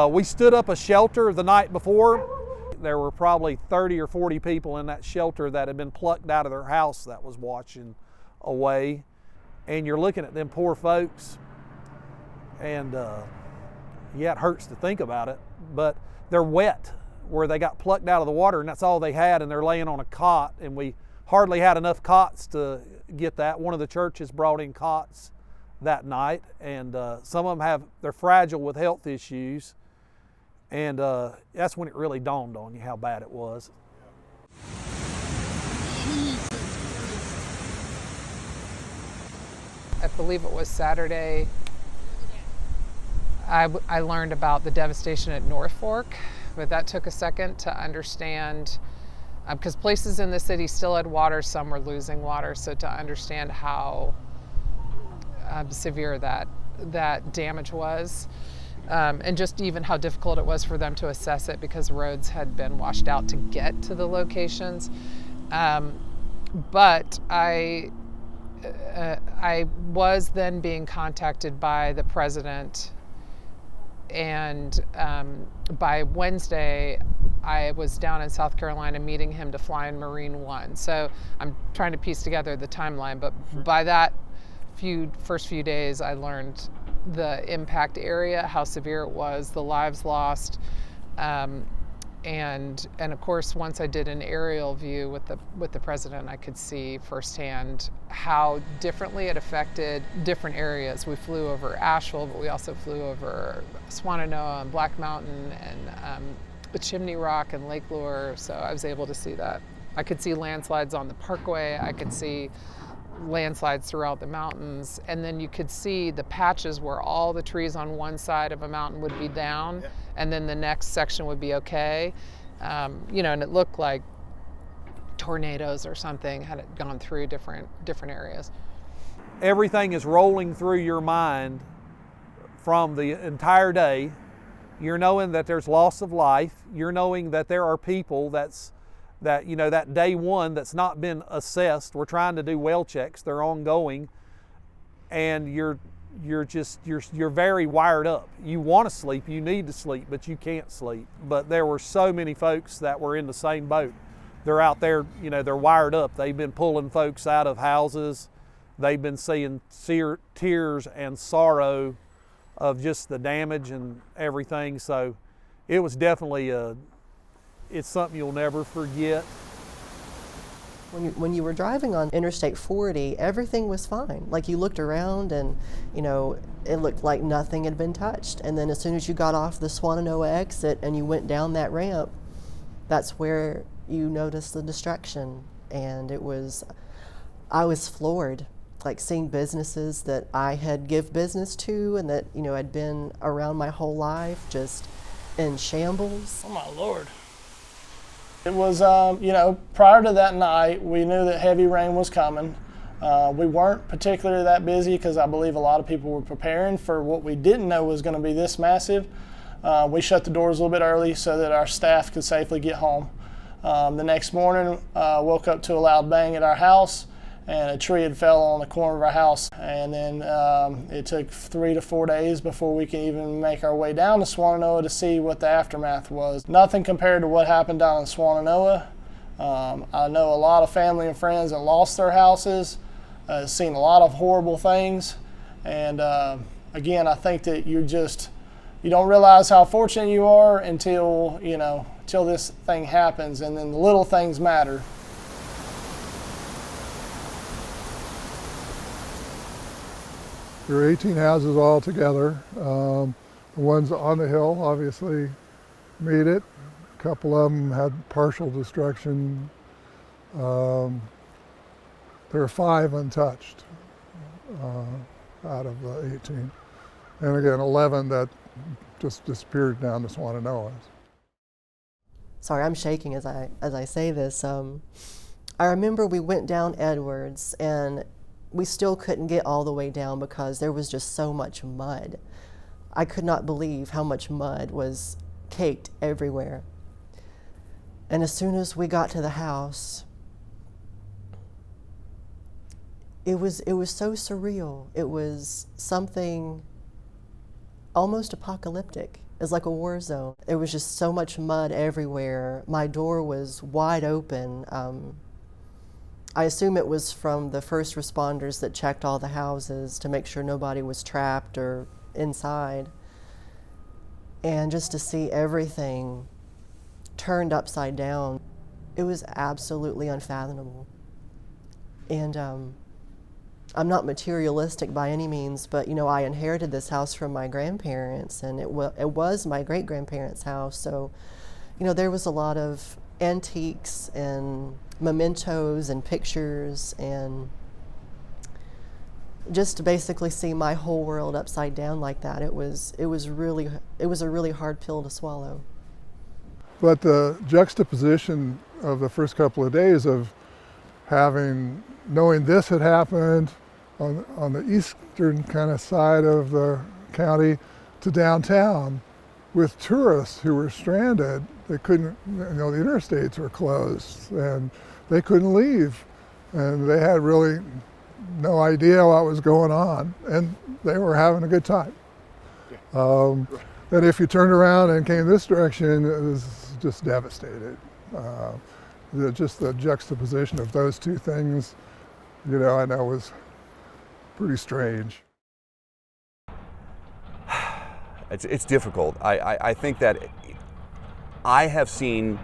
We stood up a shelter the night before. There were probably 30 or 40 people in that shelter that had been plucked out of their house that was washing away. And you're looking at them poor folks, and yeah, it hurts to think about it, but they're wet where they got plucked out of the water, and that's all they had, and they're laying on a cot, and we hardly had enough cots to get that. One of the churches brought in cots that night, and some of them they're fragile with health issues, and that's when it really dawned on you how bad it was. I believe it was Saturday, I learned about the devastation at North Fork, but that took a second to understand, because places in the city still had water, some were losing water, so to understand how severe that damage was, and just even how difficult it was for them to assess it because roads had been washed out to get to the locations. But I was then being contacted by the president, and by Wednesday I was down in South Carolina meeting him to fly in Marine One. So I'm trying to piece together the timeline, but by that first few days I learned the impact area, how severe it was, the lives lost, and of course once I did an aerial view with the president, I could see firsthand how differently it affected different areas. We flew over Asheville, but we also flew over Swannanoa and Black Mountain and Chimney Rock and Lake Lure, so I was able to see that. I could see landslides on the parkway, I could see landslides throughout the mountains, and then you could see the patches where all the trees on one side of a mountain would be down, and then the next section would be okay. You know, and it looked like tornadoes or something had it gone through different areas. Everything is rolling through your mind from the entire day. You're knowing that there's loss of life. You're knowing that there are people that you know, that day one that's not been assessed. We're trying to do well checks, they're ongoing, and you're very wired up. You want to sleep, you need to sleep, but you can't sleep. But there were so many folks that were in the same boat. They're out there, you know, they're wired up. They've been pulling folks out of houses. They've been seeing tears and sorrow of just the damage and everything. So it was definitely it's something you'll never forget. When you were driving on Interstate 40, everything was fine. Like, you looked around and, you know, it looked like nothing had been touched. And then as soon as you got off the Swannanoa exit and you went down that ramp, that's where you noticed the destruction. And I was floored, like seeing businesses that I had give business to and that, you know, had been around my whole life just in shambles. Oh my Lord. It was, you know, prior to that night, we knew that heavy rain was coming. We weren't particularly that busy because I believe a lot of people were preparing for what we didn't know was going to be this massive. We shut the doors a little bit early so that our staff could safely get home. The next morning, woke up to a loud bang at our house, and a tree had fell on the corner of our house. And then it took 3 to 4 days before we could even make our way down to Swannanoa to see what the aftermath was. Nothing compared to what happened down in Swannanoa. I know a lot of family and friends that lost their houses, seen a lot of horrible things. And again, I think that you don't realize how fortunate you are until this thing happens, and then the little things matter. There are 18 houses all together. The ones on the hill obviously made it. A couple of them had partial destruction. There were 5 untouched out of the 18. And again, 11 that just disappeared down the Swannanoas. Sorry, I'm shaking as I say this. I remember we went down Edwards and we still couldn't get all the way down because there was just so much mud. I could not believe how much mud was caked everywhere. And as soon as we got to the house, it was so surreal. It was something almost apocalyptic. It was like a war zone. There was just so much mud everywhere. My door was wide open. I assume it was from the first responders that checked all the houses to make sure nobody was trapped or inside. And just to see everything turned upside down, it was absolutely unfathomable. And I'm not materialistic by any means, but you know, I inherited this house from my grandparents, and it was my great-grandparents' house. So, you know, there was a lot of antiques and mementos and pictures, and just to basically see my whole world upside down like that, it was a really hard pill to swallow. But the juxtaposition of the first couple of days of knowing this had happened on the eastern kind of side of the county to downtown with tourists who were stranded. They couldn't, the interstates were closed and they couldn't leave. And they had really no idea what was going on, and they were having a good time. And if you turned around and came this direction, it was just devastated. Just the juxtaposition of those two things, I know was pretty strange. It's difficult. I think that I have seen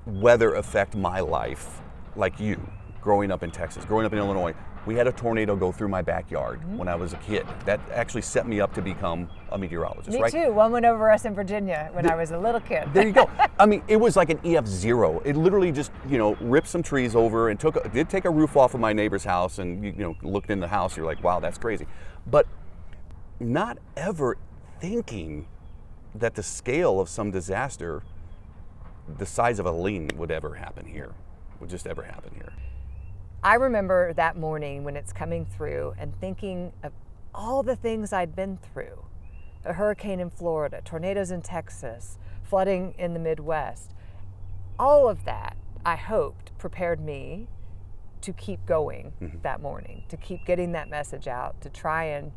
weather affect my life like you, growing up in Texas, growing up in Illinois. We had a tornado go through my backyard when I was a kid. That actually set me up to become a meteorologist, Me right? too. One went over us in Virginia when I was a little kid. There you go. I mean, it was like an EF0. It literally just, ripped some trees over and did take a roof off of my neighbor's house, and looked in the house, you're like, wow, that's crazy. But not ever thinking that the scale of some disaster the size of Helene would ever happen here, would just ever happen here. I remember that morning when it's coming through and thinking of all the things I'd been through. A hurricane in Florida, tornadoes in Texas, flooding in the Midwest. All of that, I hoped, prepared me to keep going that morning, to keep getting that message out, to try and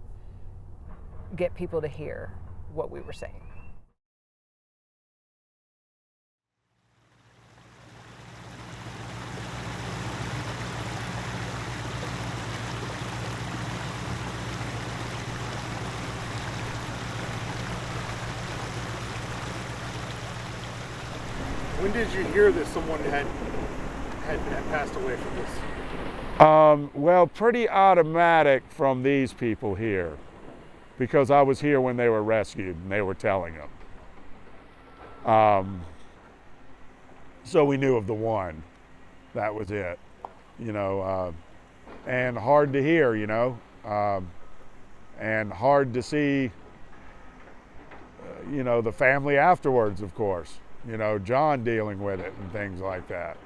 get people to hear what we were saying. When did you hear that someone had passed away from this? Well, pretty automatic from these people here, because I was here when they were rescued and they were telling them. So we knew of the one. That was it, and hard to hear, and hard to see, the family afterwards, of course. John dealing with it and things like that,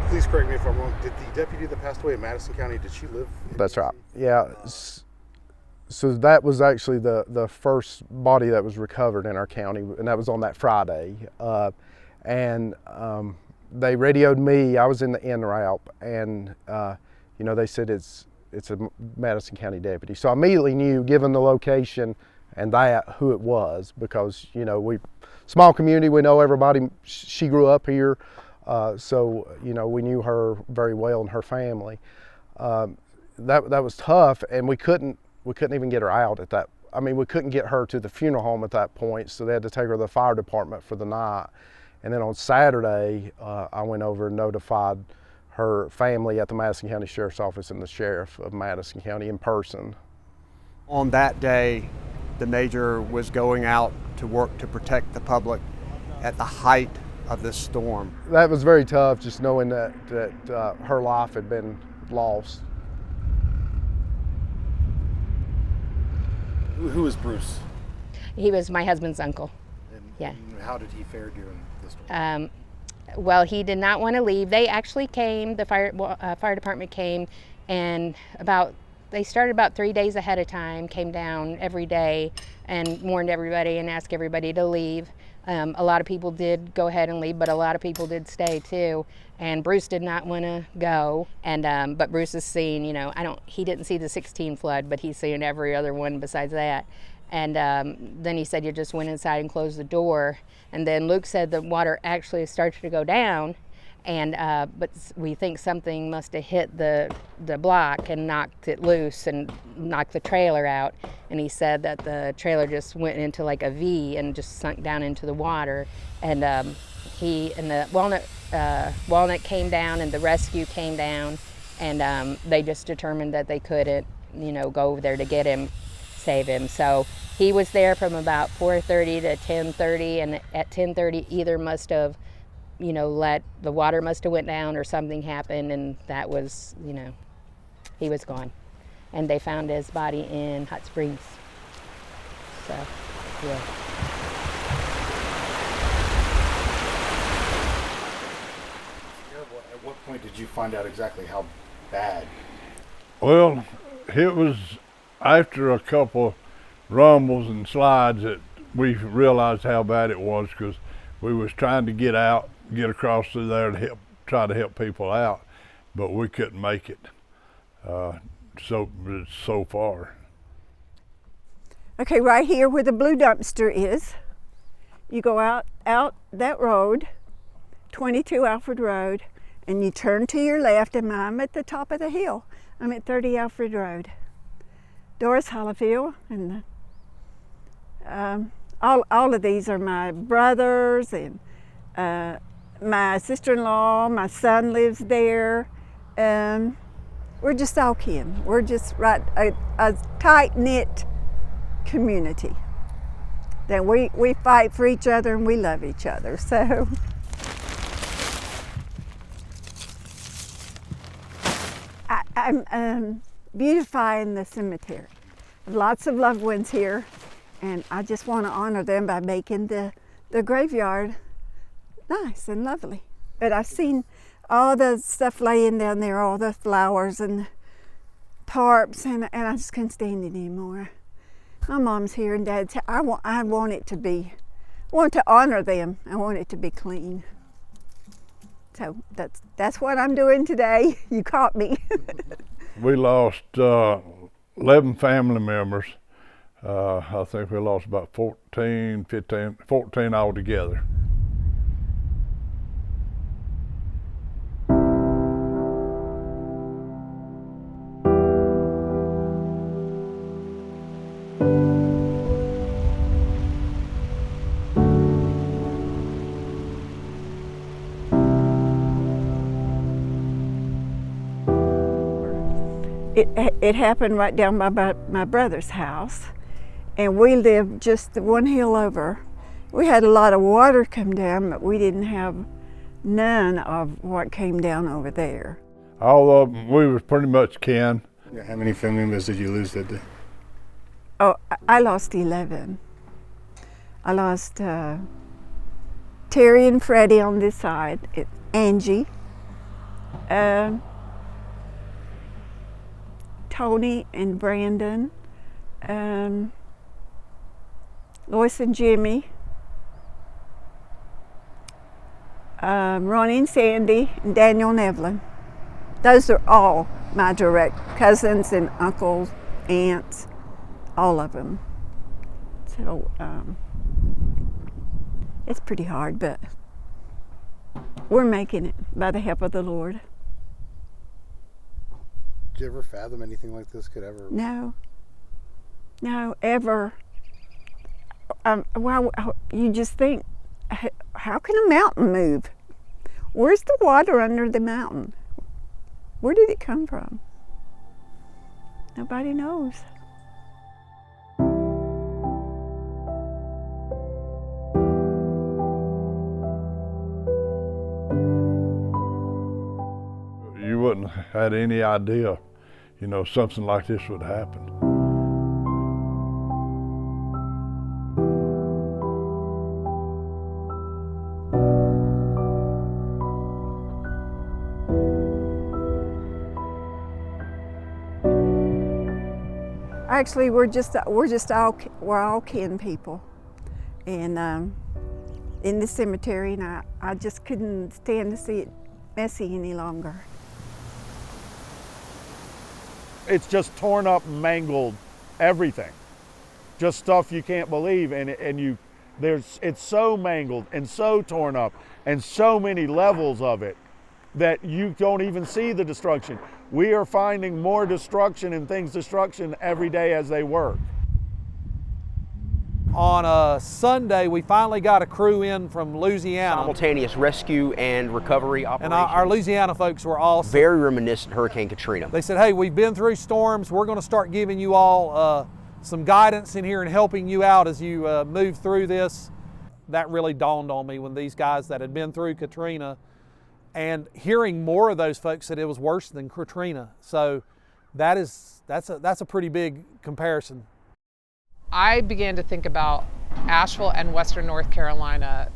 Please correct me if I'm wrong. Did the deputy that passed away in Madison County, did she live? That's right. Yeah. So that was actually the first body that was recovered in our county, and that was on that Friday. They radioed me. I was in the en route, and they said it's a Madison County deputy. So I immediately knew, given the location and that, who it was, because small community, we know everybody. She grew up here, so we knew her very well and her family. That was tough, and we couldn't even get her out at that. I mean, we couldn't get her to the funeral home at that point, so they had to take her to the fire department for the night. And then on Saturday, I went over and notified her family at the Madison County Sheriff's Office and the Sheriff of Madison County in person. On that day, the Major was going out to work to protect the public at the height of this storm. That was very tough, just knowing that her life had been lost. Who is Bruce? He was my husband's uncle. And how did he fare during the storm? Well, he did not want to leave. They actually came, the fire department came, and they started about 3 days ahead of time, came down every day and warned everybody and asked everybody to leave. A lot of people did go ahead and leave, but a lot of people did stay too. And Bruce did not want to go. And but Bruce has seen, he didn't see the 16 flood, but he's seen every other one besides that. And then he said you just went inside and closed the door. And then Luke said the water actually started to go down, and but we think something must have hit the block and knocked it loose and knocked the trailer out. And he said that the trailer just went into like a V and just sunk down into the water. And he and the Walnut came down and the rescue came down, and they just determined that they couldn't, go over there to get him, save him. So he was there from about 4:30 to 10:30, and at 10:30 either must have, let the water must have went down or something happened, and that was, he was gone. And they found his body in Hot Springs. So, yeah. At what point did you find out exactly how bad? Well, it was after a couple rumbles and slides that we realized how bad it was, because we was trying to get out, get across through there to try to help people out, but we couldn't make it so far. Okay, right here where the blue dumpster is, you go out that road, 22 Alfred Road, and you turn to your left, and I'm at the top of the hill. I'm at 30 Alfred Road. Doris Hollifield, and all of these are my brothers, and my sister-in-law, my son lives there. We're just all kin. We're just a tight-knit community. That we fight for each other and we love each other. So I'm beautifying the cemetery. Lots of loved ones here, and I just want to honor them by making the graveyard nice and lovely. But I've seen all the stuff laying down there, all the flowers and tarps, and I just couldn't stand it anymore. My mom's here and Dad's here. I want it to be, I want to honor them. I want it to be clean. So that's what I'm doing today. You caught me. We lost 11 family members. I think we lost about 14 altogether. It happened right down by my brother's house, and we lived just one hill over. We had a lot of water come down, but we didn't have none of what came down over there. All of them, we was pretty much kin. Yeah, how many family members did you lose that day? Oh, I lost 11. I lost Terry and Freddie on this side, Angie, Tony and Brandon, Lois and Jimmy, Ronnie and Sandy, and Daniel and Evelyn. Those are all my direct cousins and uncles, aunts, all of them. So it's pretty hard, but we're making it by the help of the Lord. Did you ever fathom anything like this could ever? No, ever. Well, you just think, how can a mountain move? Where's the water under the mountain? Where did it come from? Nobody knows. You wouldn't have had any idea, you know, something like this would happen. Actually, we're all kin people, and in the cemetery, and I just couldn't stand to see it messy any longer. It's just torn up, mangled, everything. Just stuff you can't believe, and it's so mangled and so torn up, and so many levels of it that you don't even see the destruction. We are finding more destruction and things destruction every day as they work. On a Sunday, we finally got a crew in from Louisiana. Simultaneous rescue and recovery operations. And our Louisiana folks were all very reminiscent of Hurricane Katrina. They said, hey, we've been through storms. We're going to start giving you all some guidance in here and helping you out as you move through this. That really dawned on me when these guys that had been through Katrina, and hearing more of those folks said it was worse than Katrina. So that's a pretty big comparison. I began to think about Asheville and Western North Carolina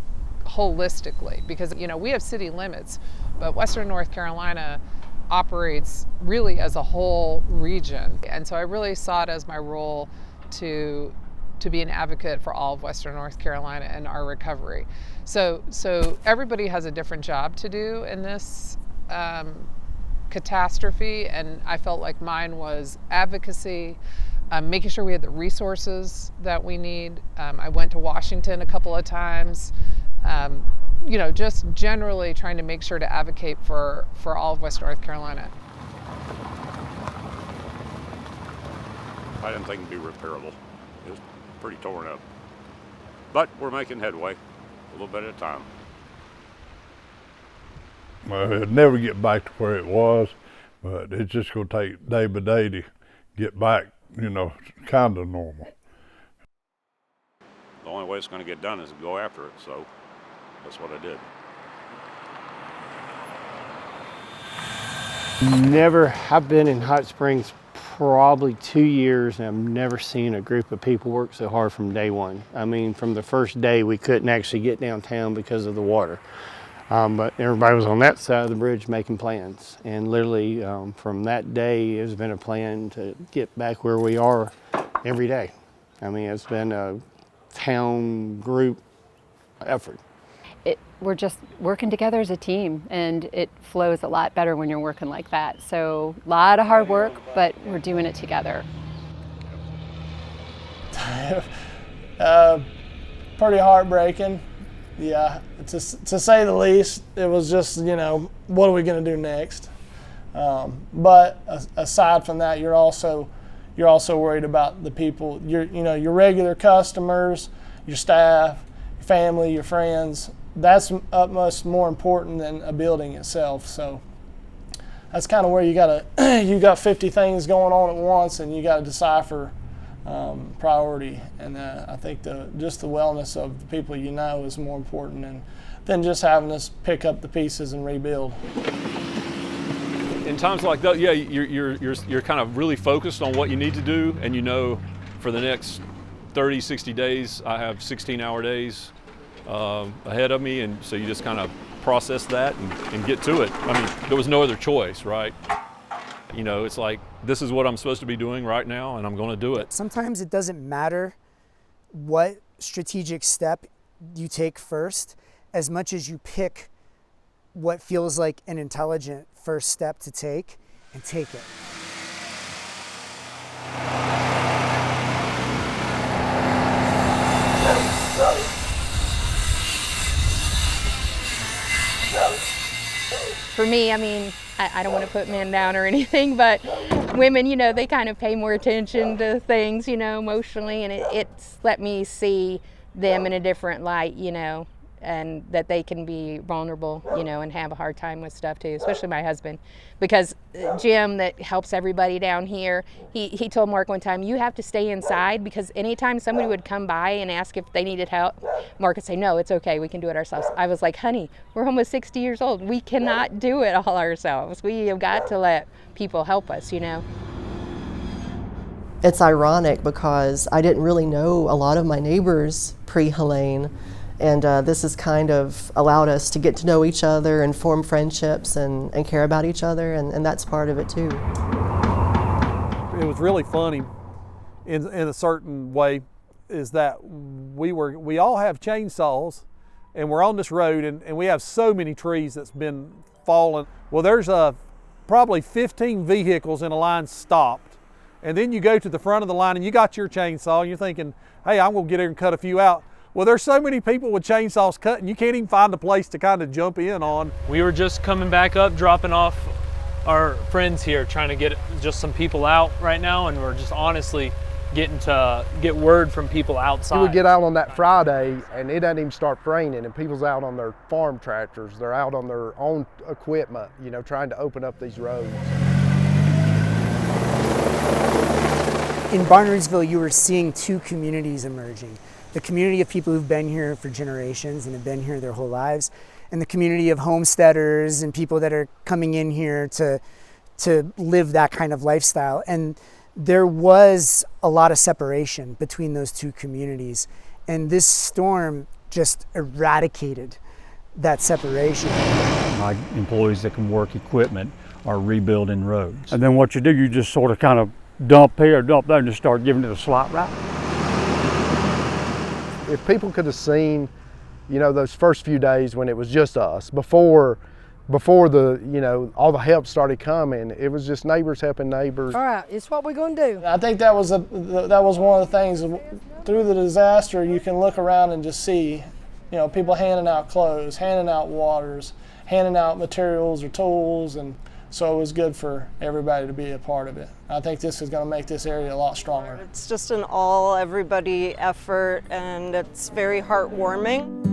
holistically, because we have city limits, but Western North Carolina operates really as a whole region. And so I really saw it as my role to be an advocate for all of Western North Carolina and our recovery. So everybody has a different job to do in this catastrophe, and I felt like mine was advocacy, making sure we had the resources that we need. I went to Washington a couple of times, just generally trying to make sure to advocate for all of Western North Carolina. I didn't think it'd be repairable. It was pretty torn up. But we're making headway, a little bit at a time. Well, it'll never get back to where it was, but it's just going to take day by day to get back, kind of normal. The only way it's going to get done is to go after it, so that's what I did. I've been in Hot Springs probably 2 years, and I've never seen a group of people work so hard from day one. I mean, from the first day, we couldn't actually get downtown because of the water. But everybody was on that side of the bridge making plans. And literally from that day, there's been a plan to get back where we are every day. I mean, it's been a town group effort. We're just working together as a team, and it flows a lot better when you're working like that. So a lot of hard work, but we're doing it together. Pretty heartbreaking. Yeah, to say the least. It was just, what are we going to do next? But aside from that, you're also worried about the people, your regular customers, your staff, your family, your friends. That's utmost more important than a building itself. So that's kind of where you got 50 things going on at once, and you got to decipher priority. And I think just the wellness of the people is more important than just having us pick up the pieces and rebuild. In times like that, yeah, you're kind of really focused on what you need to do, and for the next 30, 60 days, I have 16-hour days ahead of me, and so you just kind of process that and get to it. I mean, there was no other choice, right? It's like, this is what I'm supposed to be doing right now, and I'm going to do it. Sometimes it doesn't matter what strategic step you take first, as much as you pick what feels like an intelligent first step to take and take it. For me, I mean, I don't want to put men down or anything, but women, they kind of pay more attention to things, emotionally, and it's let me see them in a different light, and that they can be vulnerable, you know, and have a hard time with stuff too, especially my husband. Because Jim, that helps everybody down here, he told Mark one time, you have to stay inside, because anytime somebody would come by and ask if they needed help, Mark would say, no, it's okay, we can do it ourselves. I was like, honey, we're almost 60 years old. We cannot do it all ourselves. We have got to let people help us, you know. It's ironic because I didn't really know a lot of my neighbors pre-Helene, and this has kind of allowed us to get to know each other and form friendships and care about each other, and that's part of it too. It was really funny in a certain way, is that we all have chainsaws and we're on this road, and we have so many trees that's been fallen. Well, there's probably 15 vehicles in a line stopped. And then you go to the front of the line and you got your chainsaw and you're thinking, hey, I'm gonna get here and cut a few out. Well, there's so many people with chainsaws cutting, you can't even find a place to kind of jump in on. We were just coming back up, dropping off our friends here, trying to get just some people out right now, and we're just honestly get word from people outside. We would get out on that Friday and it doesn't even start raining, and people's out on their farm tractors, they're out on their own equipment, you know, trying to open up these roads. In Barnardsville, you were seeing two communities emerging. The community of people who've been here for generations and have been here their whole lives, and the community of homesteaders and people that are coming in here to live that kind of lifestyle. And there was a lot of separation between those two communities. And this storm just eradicated that separation. My employees that can work equipment are rebuilding roads. And then what you do, you just sort of kind of dump here, dump there, and just start giving it a slot route. If people could have seen, you know, those first few days when it was just us, before the, you know, all the help started coming, it was just neighbors helping neighbors. All right, it's what we're going to do. I think that was one of the things. Through the disaster, you can look around and just see, you know, people handing out clothes, handing out waters, handing out materials or tools, and so it was good for everybody to be a part of it. I think this is going to make this area a lot stronger. It's just an everybody effort, and it's very heartwarming.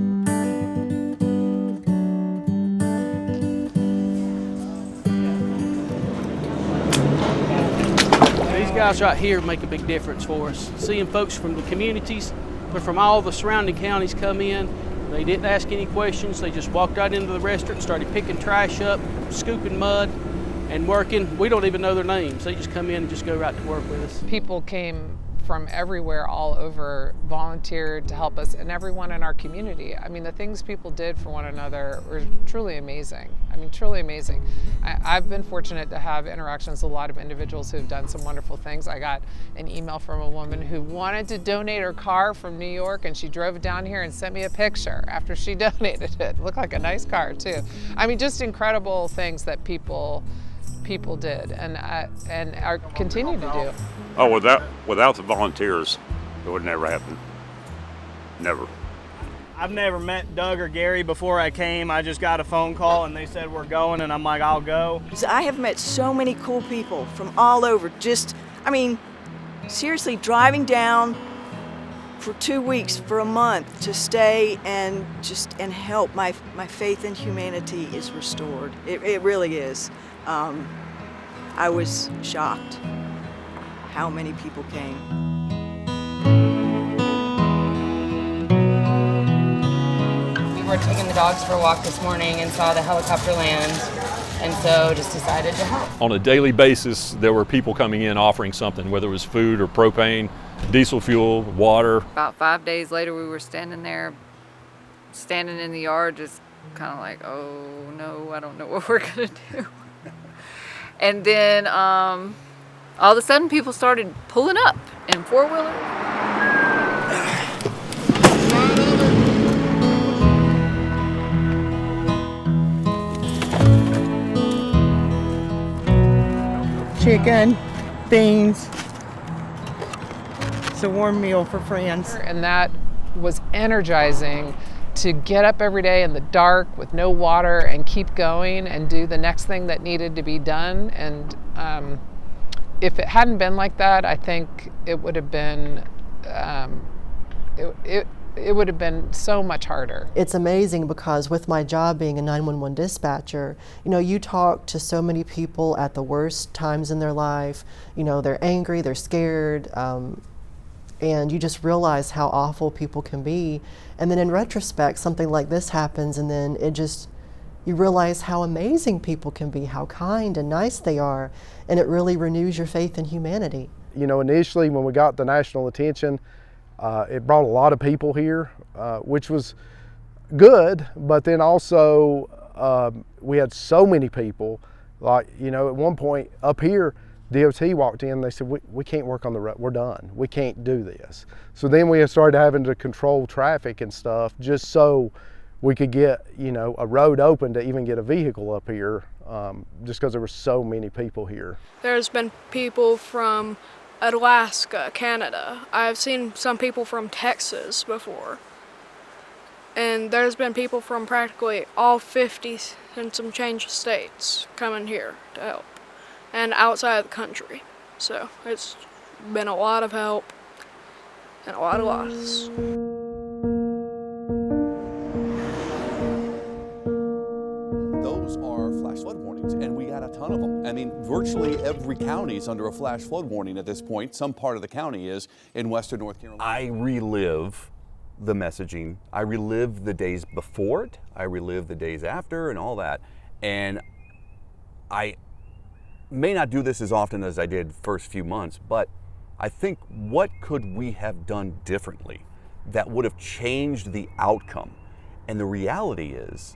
These guys right here make a big difference for us. Seeing folks from the communities, but from all the surrounding counties come in. They didn't ask any questions. They just walked right into the restaurant, started picking trash up, scooping mud, and working. We don't even know their names. They just come in and just go right to work with us. People came from everywhere, all over, volunteered to help us, and everyone in our community. I mean, the things people did for one another were truly amazing. I mean, truly amazing. I've been fortunate to have interactions with a lot of individuals who've done some wonderful things. I got an email from a woman who wanted to donate her car from New York, and she drove down here and sent me a picture after she donated it. It looked like a nice car too. I mean, just incredible things that people did and are continue to do. Oh, without the volunteers, it would never happen. Never. I've never met Doug or Gary before I came. I just got a phone call and they said we're going, and I'm like, I'll go. I have met so many cool people from all over. I mean, seriously, driving down for 2 weeks, for a month, to stay and help. My faith in humanity is restored. It really is. I was shocked how many people came. We were taking the dogs for a walk this morning and saw the helicopter land, and so just decided to help. On a daily basis, there were people coming in offering something, whether it was food or propane, diesel fuel, water. About 5 days later, we were standing in the yard, just kind of like, oh no, I don't know what we're gonna do. And then all of a sudden people started pulling up in four-wheeler. Chicken, beans. It's a warm meal for friends. And that was energizing to get up every day in the dark with no water and keep going and do the next thing that needed to be done. And if it hadn't been like that, I think it would have been, it would have been so much harder. It's amazing because with my job being a 911 dispatcher, you know, you talk to so many people at the worst times in their life. You know, they're angry, they're scared, and you just realize how awful people can be. And then in retrospect, something like this happens, and then you realize how amazing people can be, how kind and nice they are, and it really renews your faith in humanity. You know, initially when we got the national attention, it brought a lot of people here, which was good, but then also we had so many people. Like, you know, at one point up here, DOT walked in, they said, we can't work on the road, we're done, we can't do this. So then we started having to control traffic and stuff just so we could get, you know, a road open to even get a vehicle up here, just because there were so many people here. There's been people from Alaska, Canada. I've seen some people from Texas before. And there's been people from practically all 50 and some change states coming here to help. And outside of the country. So it's been a lot of help and a lot of loss. Those are flash flood warnings, and we got a ton of them. I mean, virtually every county is under a flash flood warning at this point. Some part of the county is in western North Carolina. I relive the messaging. I relive the days before it. I relive the days after and all that. And I may not do this as often as I did first few months, but I think what could we have done differently that would have changed the outcome? And the reality is,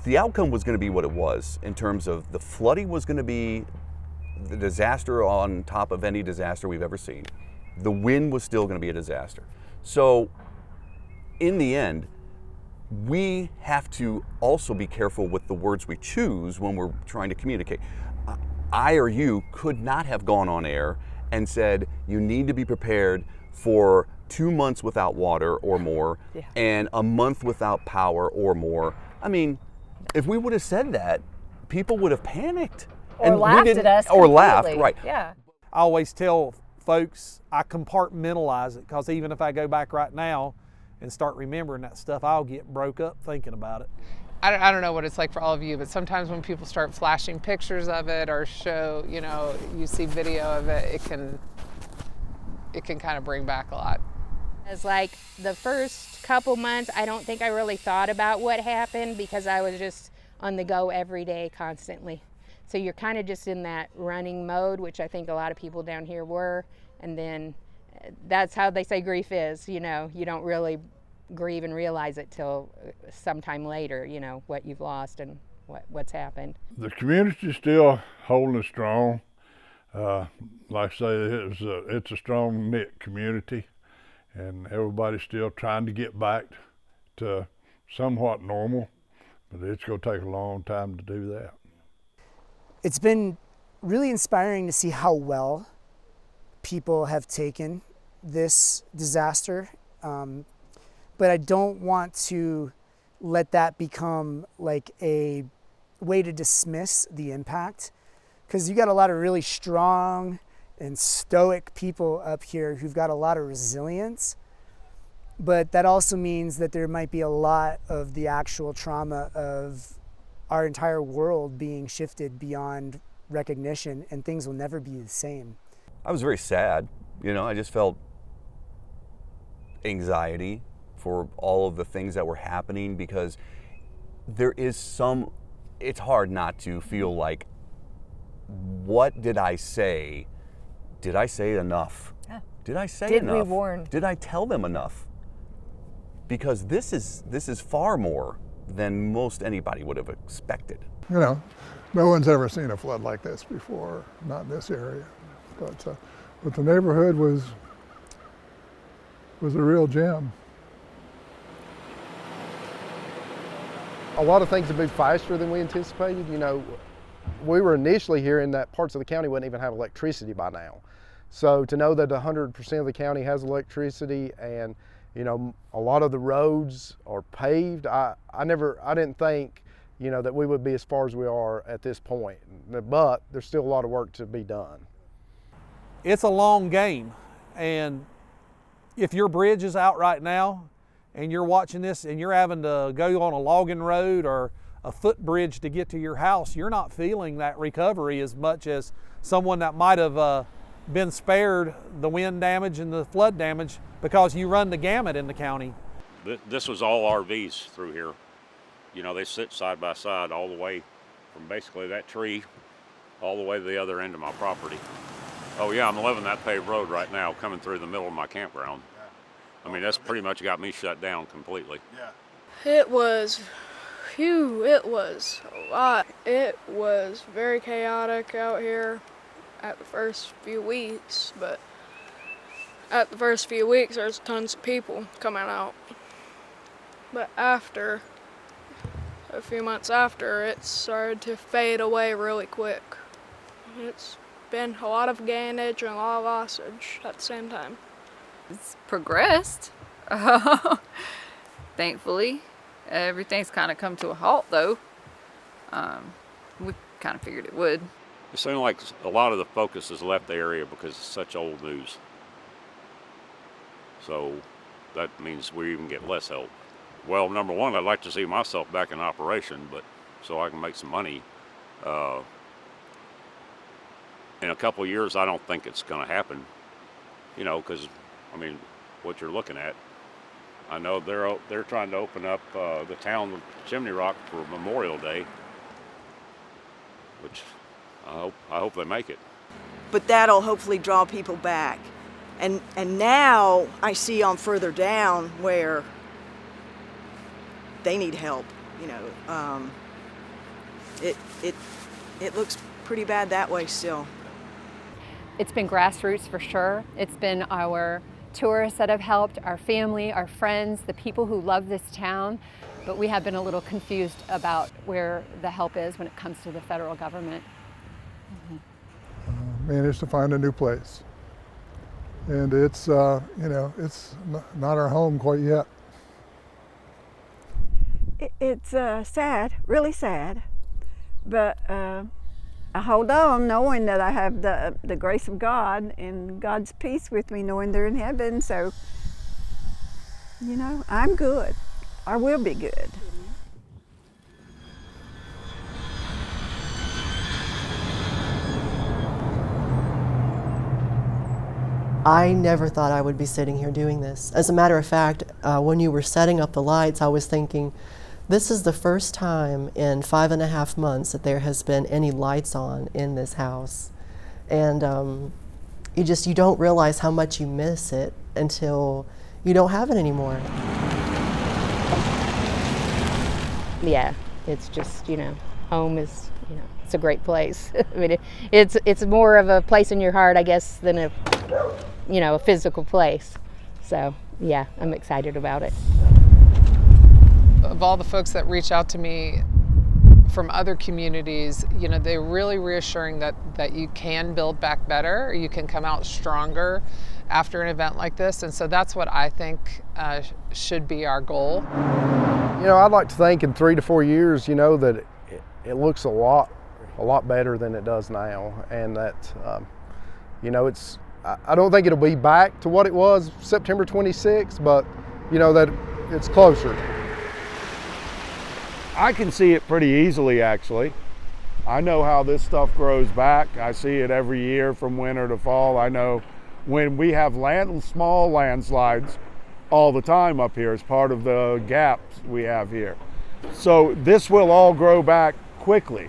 the outcome was going to be what it was in terms of the flooding was going to be the disaster on top of any disaster we've ever seen. The wind was still going to be a disaster. So in the end, we have to also be careful with the words we choose when we're trying to communicate. I or you could not have gone on air and said, you need to be prepared for 2 months without water or more, and a month without power or more. I mean, if we would have said that, people would have panicked. Or laughed at us Or completely. laughed, right. Yeah. I always tell folks I compartmentalize it, because even if I go back right now and start remembering that stuff, I'll get broke up thinking about it. I don't know what it's like for all of you, but sometimes when people start flashing pictures of it or show, you know, you see video of it, it can kind of bring back a lot. It's like the first couple months, I don't think I really thought about what happened because I was just on the go every day constantly. So you're kind of just in that running mode, which I think a lot of people down here were. And then that's how they say grief is, you know, you don't really grieve and realize it till sometime later, you know, what you've lost and what's happened. The community's still holding strong. Like I say, it's a strong knit community, and everybody's still trying to get back to somewhat normal, but it's going to take a long time to do that. It's been really inspiring to see how well people have taken this disaster, but I don't want to let that become like a way to dismiss the impact, because you got a lot of really strong and stoic people up here who've got a lot of resilience, but that also means that there might be a lot of the actual trauma of our entire world being shifted beyond recognition, and things will never be the same. I was very sad. You know, I just felt anxiety for all of the things that were happening, because there is it's hard not to feel like, what did I say? Did I say enough? Yeah. Did I say Did enough? we warn? Did I tell them enough? Because this is far more than most anybody would have expected. You know, no one's ever seen a flood like this before, not in this area. But the neighborhood was a real gem. A lot of things have moved faster than we anticipated. You know, we were initially hearing that parts of the county wouldn't even have electricity by now. So to know that 100% of the county has electricity, and you know, a lot of the roads are paved, I didn't think, you know, that we would be as far as we are at this point. But there's still a lot of work to be done. It's a long game, and if your bridge is out right now and you're watching this and you're having to go on a logging road or a footbridge to get to your house, you're not feeling that recovery as much as someone that might have been spared the wind damage and the flood damage because you run the gamut in the county. This was all RVs through here. You know, they sit side by side all the way from basically that tree all the way to the other end of my property. Oh yeah, I'm living that paved road right now coming through the middle of my campground. I mean, that's pretty much got me shut down completely. It was, it was a lot. It was very chaotic out here at the first few weeks, but at the first few weeks there's tons of people coming out. But after, a few months after, it started to fade away really quick. It's been a lot of gainage and a lot of lossage at the same time. It's progressed. Thankfully. Everything's kind of come to a halt though. We kind of figured it would. It seems like a lot of the focus has left the area because it's such old news. So that means we even get less help. Well, number one, I'd like to see myself back in operation, but so I can make some money. In a couple of years, I don't think it's going to happen. You know, because I mean, what you're looking at. I know they're trying to open up the town of Chimney Rock for Memorial Day, which I hope they make it. But that'll hopefully draw people back. And now I see on further down where they need help. You know, it looks pretty bad that way still. It's been grassroots for sure. It's been our tourists that have helped, our family, our friends, the people who love this town, but we have been a little confused about where the help is when it comes to the federal government. Managed to find a new place. And it's, you know, it's not our home quite yet. It's sad, really sad, but I hold on knowing that I have the grace of God and God's peace with me, knowing they're in heaven. So, you know, I'm good. I will be good. I never thought I would be sitting here doing this. As a matter of fact, when you were setting up the lights, I was thinking, this is the first time in 5.5 months that there has been any lights on in this house. And you don't realize how much you miss it until you don't have it anymore. Yeah, it's just, you know, home is, you know, it's a great place. I mean, it's more of a place in your heart, I guess, than a, you know, a physical place. So, yeah, I'm excited about it. Of all the folks that reach out to me from other communities, you know, they're really reassuring that you can build back better, you can come out stronger after an event like this. And so that's what I think should be our goal. You know, I'd like to think in 3 to 4 years, you know, that it looks a lot better than it does now. And that, you know, I don't think it'll be back to what it was September 26th, but, you know, that it's closer. I can see it pretty easily, actually. I know how this stuff grows back. I see it every year from winter to fall. I know when we have small landslides all the time up here as part of the gaps we have here. So this will all grow back quickly.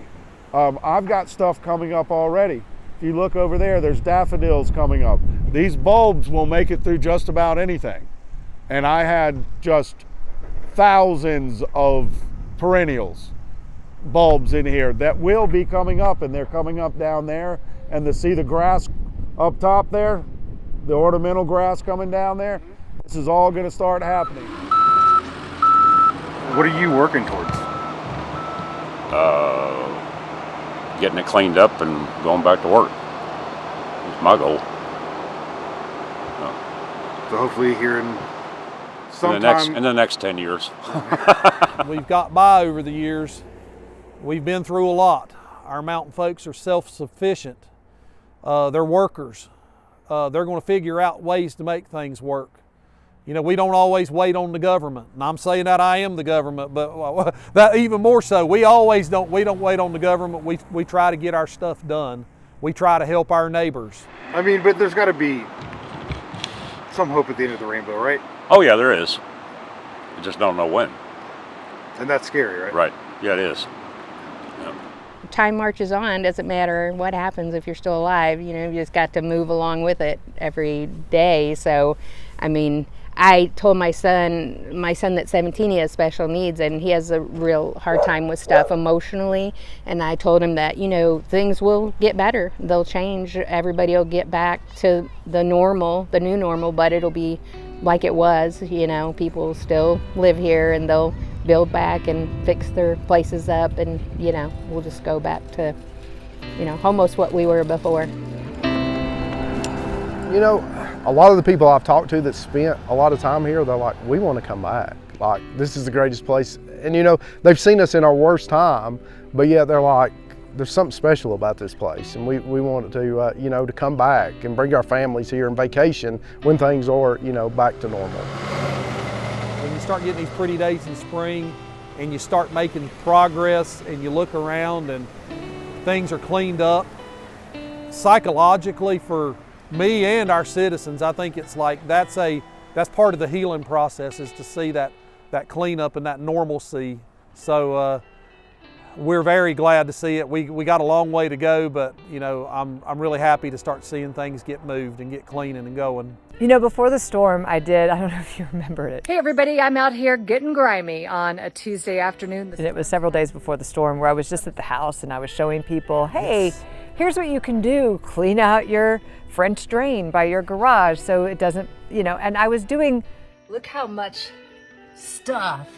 I've got stuff coming up already. If you look over there, there's daffodils coming up. These bulbs will make it through just about anything. And I had just thousands of perennials, bulbs in here that will be coming up, and they're coming up down there. And to see the grass up top there, the ornamental grass coming down there, this is all going to start happening. What are you working towards? Getting it cleaned up and going back to work. It's my goal. So hopefully here in the next 10 years. We've got by over the years. We've been through a lot. Our mountain folks are self-sufficient. They're workers. They're going to figure out ways to make things work. You know, we don't always wait on the government, and I'm saying that I am the government, but that even more so, we don't wait on the government. We try to get our stuff done. We try to help our neighbors. I mean, but there's got to be some hope at the end of the rainbow, right? Oh yeah, there is. You just don't know when. And that's scary, right? Right. Yeah, it is. Yeah. Time marches on. Doesn't matter what happens if you're still alive. You know, you just got to move along with it every day. So, I mean, I told my son that's 17, he has special needs, and he has a real hard time with stuff emotionally. And I told him that, you know, things will get better. They'll change. Everybody will get back to the normal, the new normal, but it'll be like it was. You know, people still live here, and they'll build back and fix their places up, and, you know, we'll just go back to, you know, almost what we were before. You know, a lot of the people I've talked to that spent a lot of time here, they're like, we want to come back. Like, this is the greatest place. And you know, they've seen us in our worst time, but yet they're like, there's something special about this place. And we want to, you know, to come back and bring our families here and vacation when things are, you know, back to normal. When you start getting these pretty days in spring and you start making progress and you look around and things are cleaned up, psychologically for me and our citizens, I think it's like that's part of the healing process, is to see that cleanup and that normalcy. So we're very glad to see it. We got a long way to go, but you know, I'm really happy to start seeing things get moved and get cleaning and going. You know, before the storm, I don't know if you remember it. Hey everybody, I'm out here getting grimy on a Tuesday afternoon. And it was several days before the storm where I was just at the house and I was showing people, hey, here's what you can do. Clean out your French drain by your garage so it doesn't, you know, and I was doing. Look how much stuff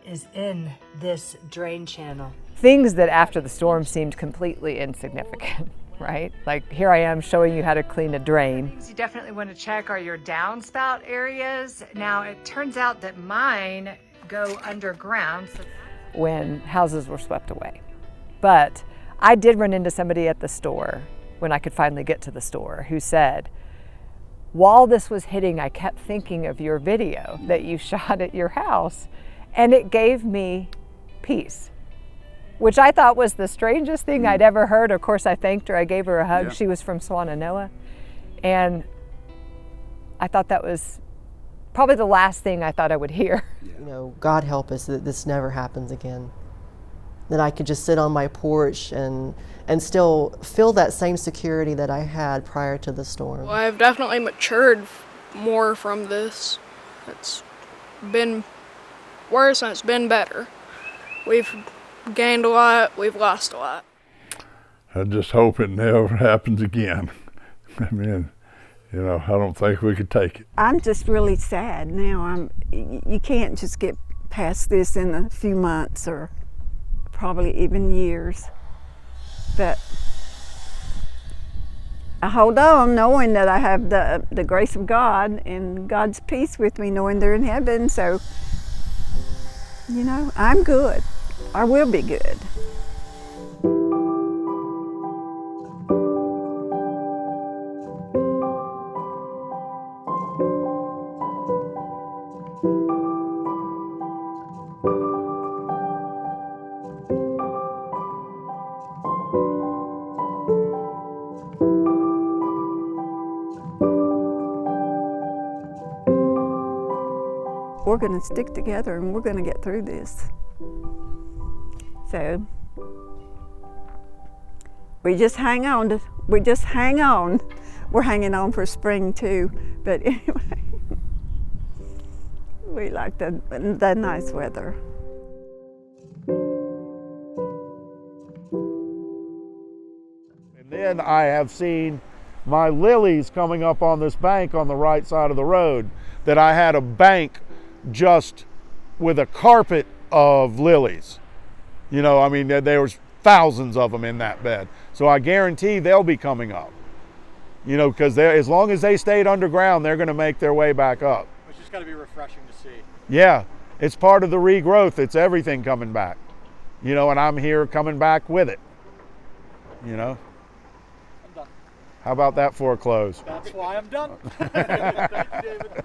is in this drain channel. Things that after the storm seemed completely insignificant, right? Like here I am showing you how to clean a drain. Things you definitely want to check are your downspout areas. Now it turns out that mine go underground. When houses were swept away. But I did run into somebody at the store when I could finally get to the store who said, while this was hitting, I kept thinking of your video that you shot at your house, and it gave me peace, which I thought was the strangest thing I'd ever heard. Of course, I thanked her. I gave her a hug. Yeah. She was from Swannanoa, and I thought that was probably the last thing I thought I would hear. You know, God help us that this never happens again. That I could just sit on my porch and still feel that same security that I had prior to the storm. Well, I've definitely matured more from this. It's been worse and it's been better. We've gained a lot, we've lost a lot. I just hope it never happens again. I mean, you know, I don't think we could take it. I'm just really sad now. You can't just get past this in a few months or probably even years. But I hold on knowing that I have the grace of God and God's peace with me, knowing they're in heaven. So, you know, I'm good. I will be good. We're going to stick together and we're going to get through this. So we just hang on. We just hang on. We're hanging on for spring too. But anyway, we like the nice weather. And then I have seen my lilies coming up on this bank on the right side of the road, that I had a bank just with a carpet of lilies. You know, I mean, there was thousands of them in that bed. So I guarantee they'll be coming up. You know, because as long as they stayed underground, they're going to make their way back up. It's just got to be refreshing to see. Yeah, it's part of the regrowth. It's everything coming back. You know, and I'm here coming back with it. You know? I'm done. How about that for a close? That's why I'm done. Thank you, David.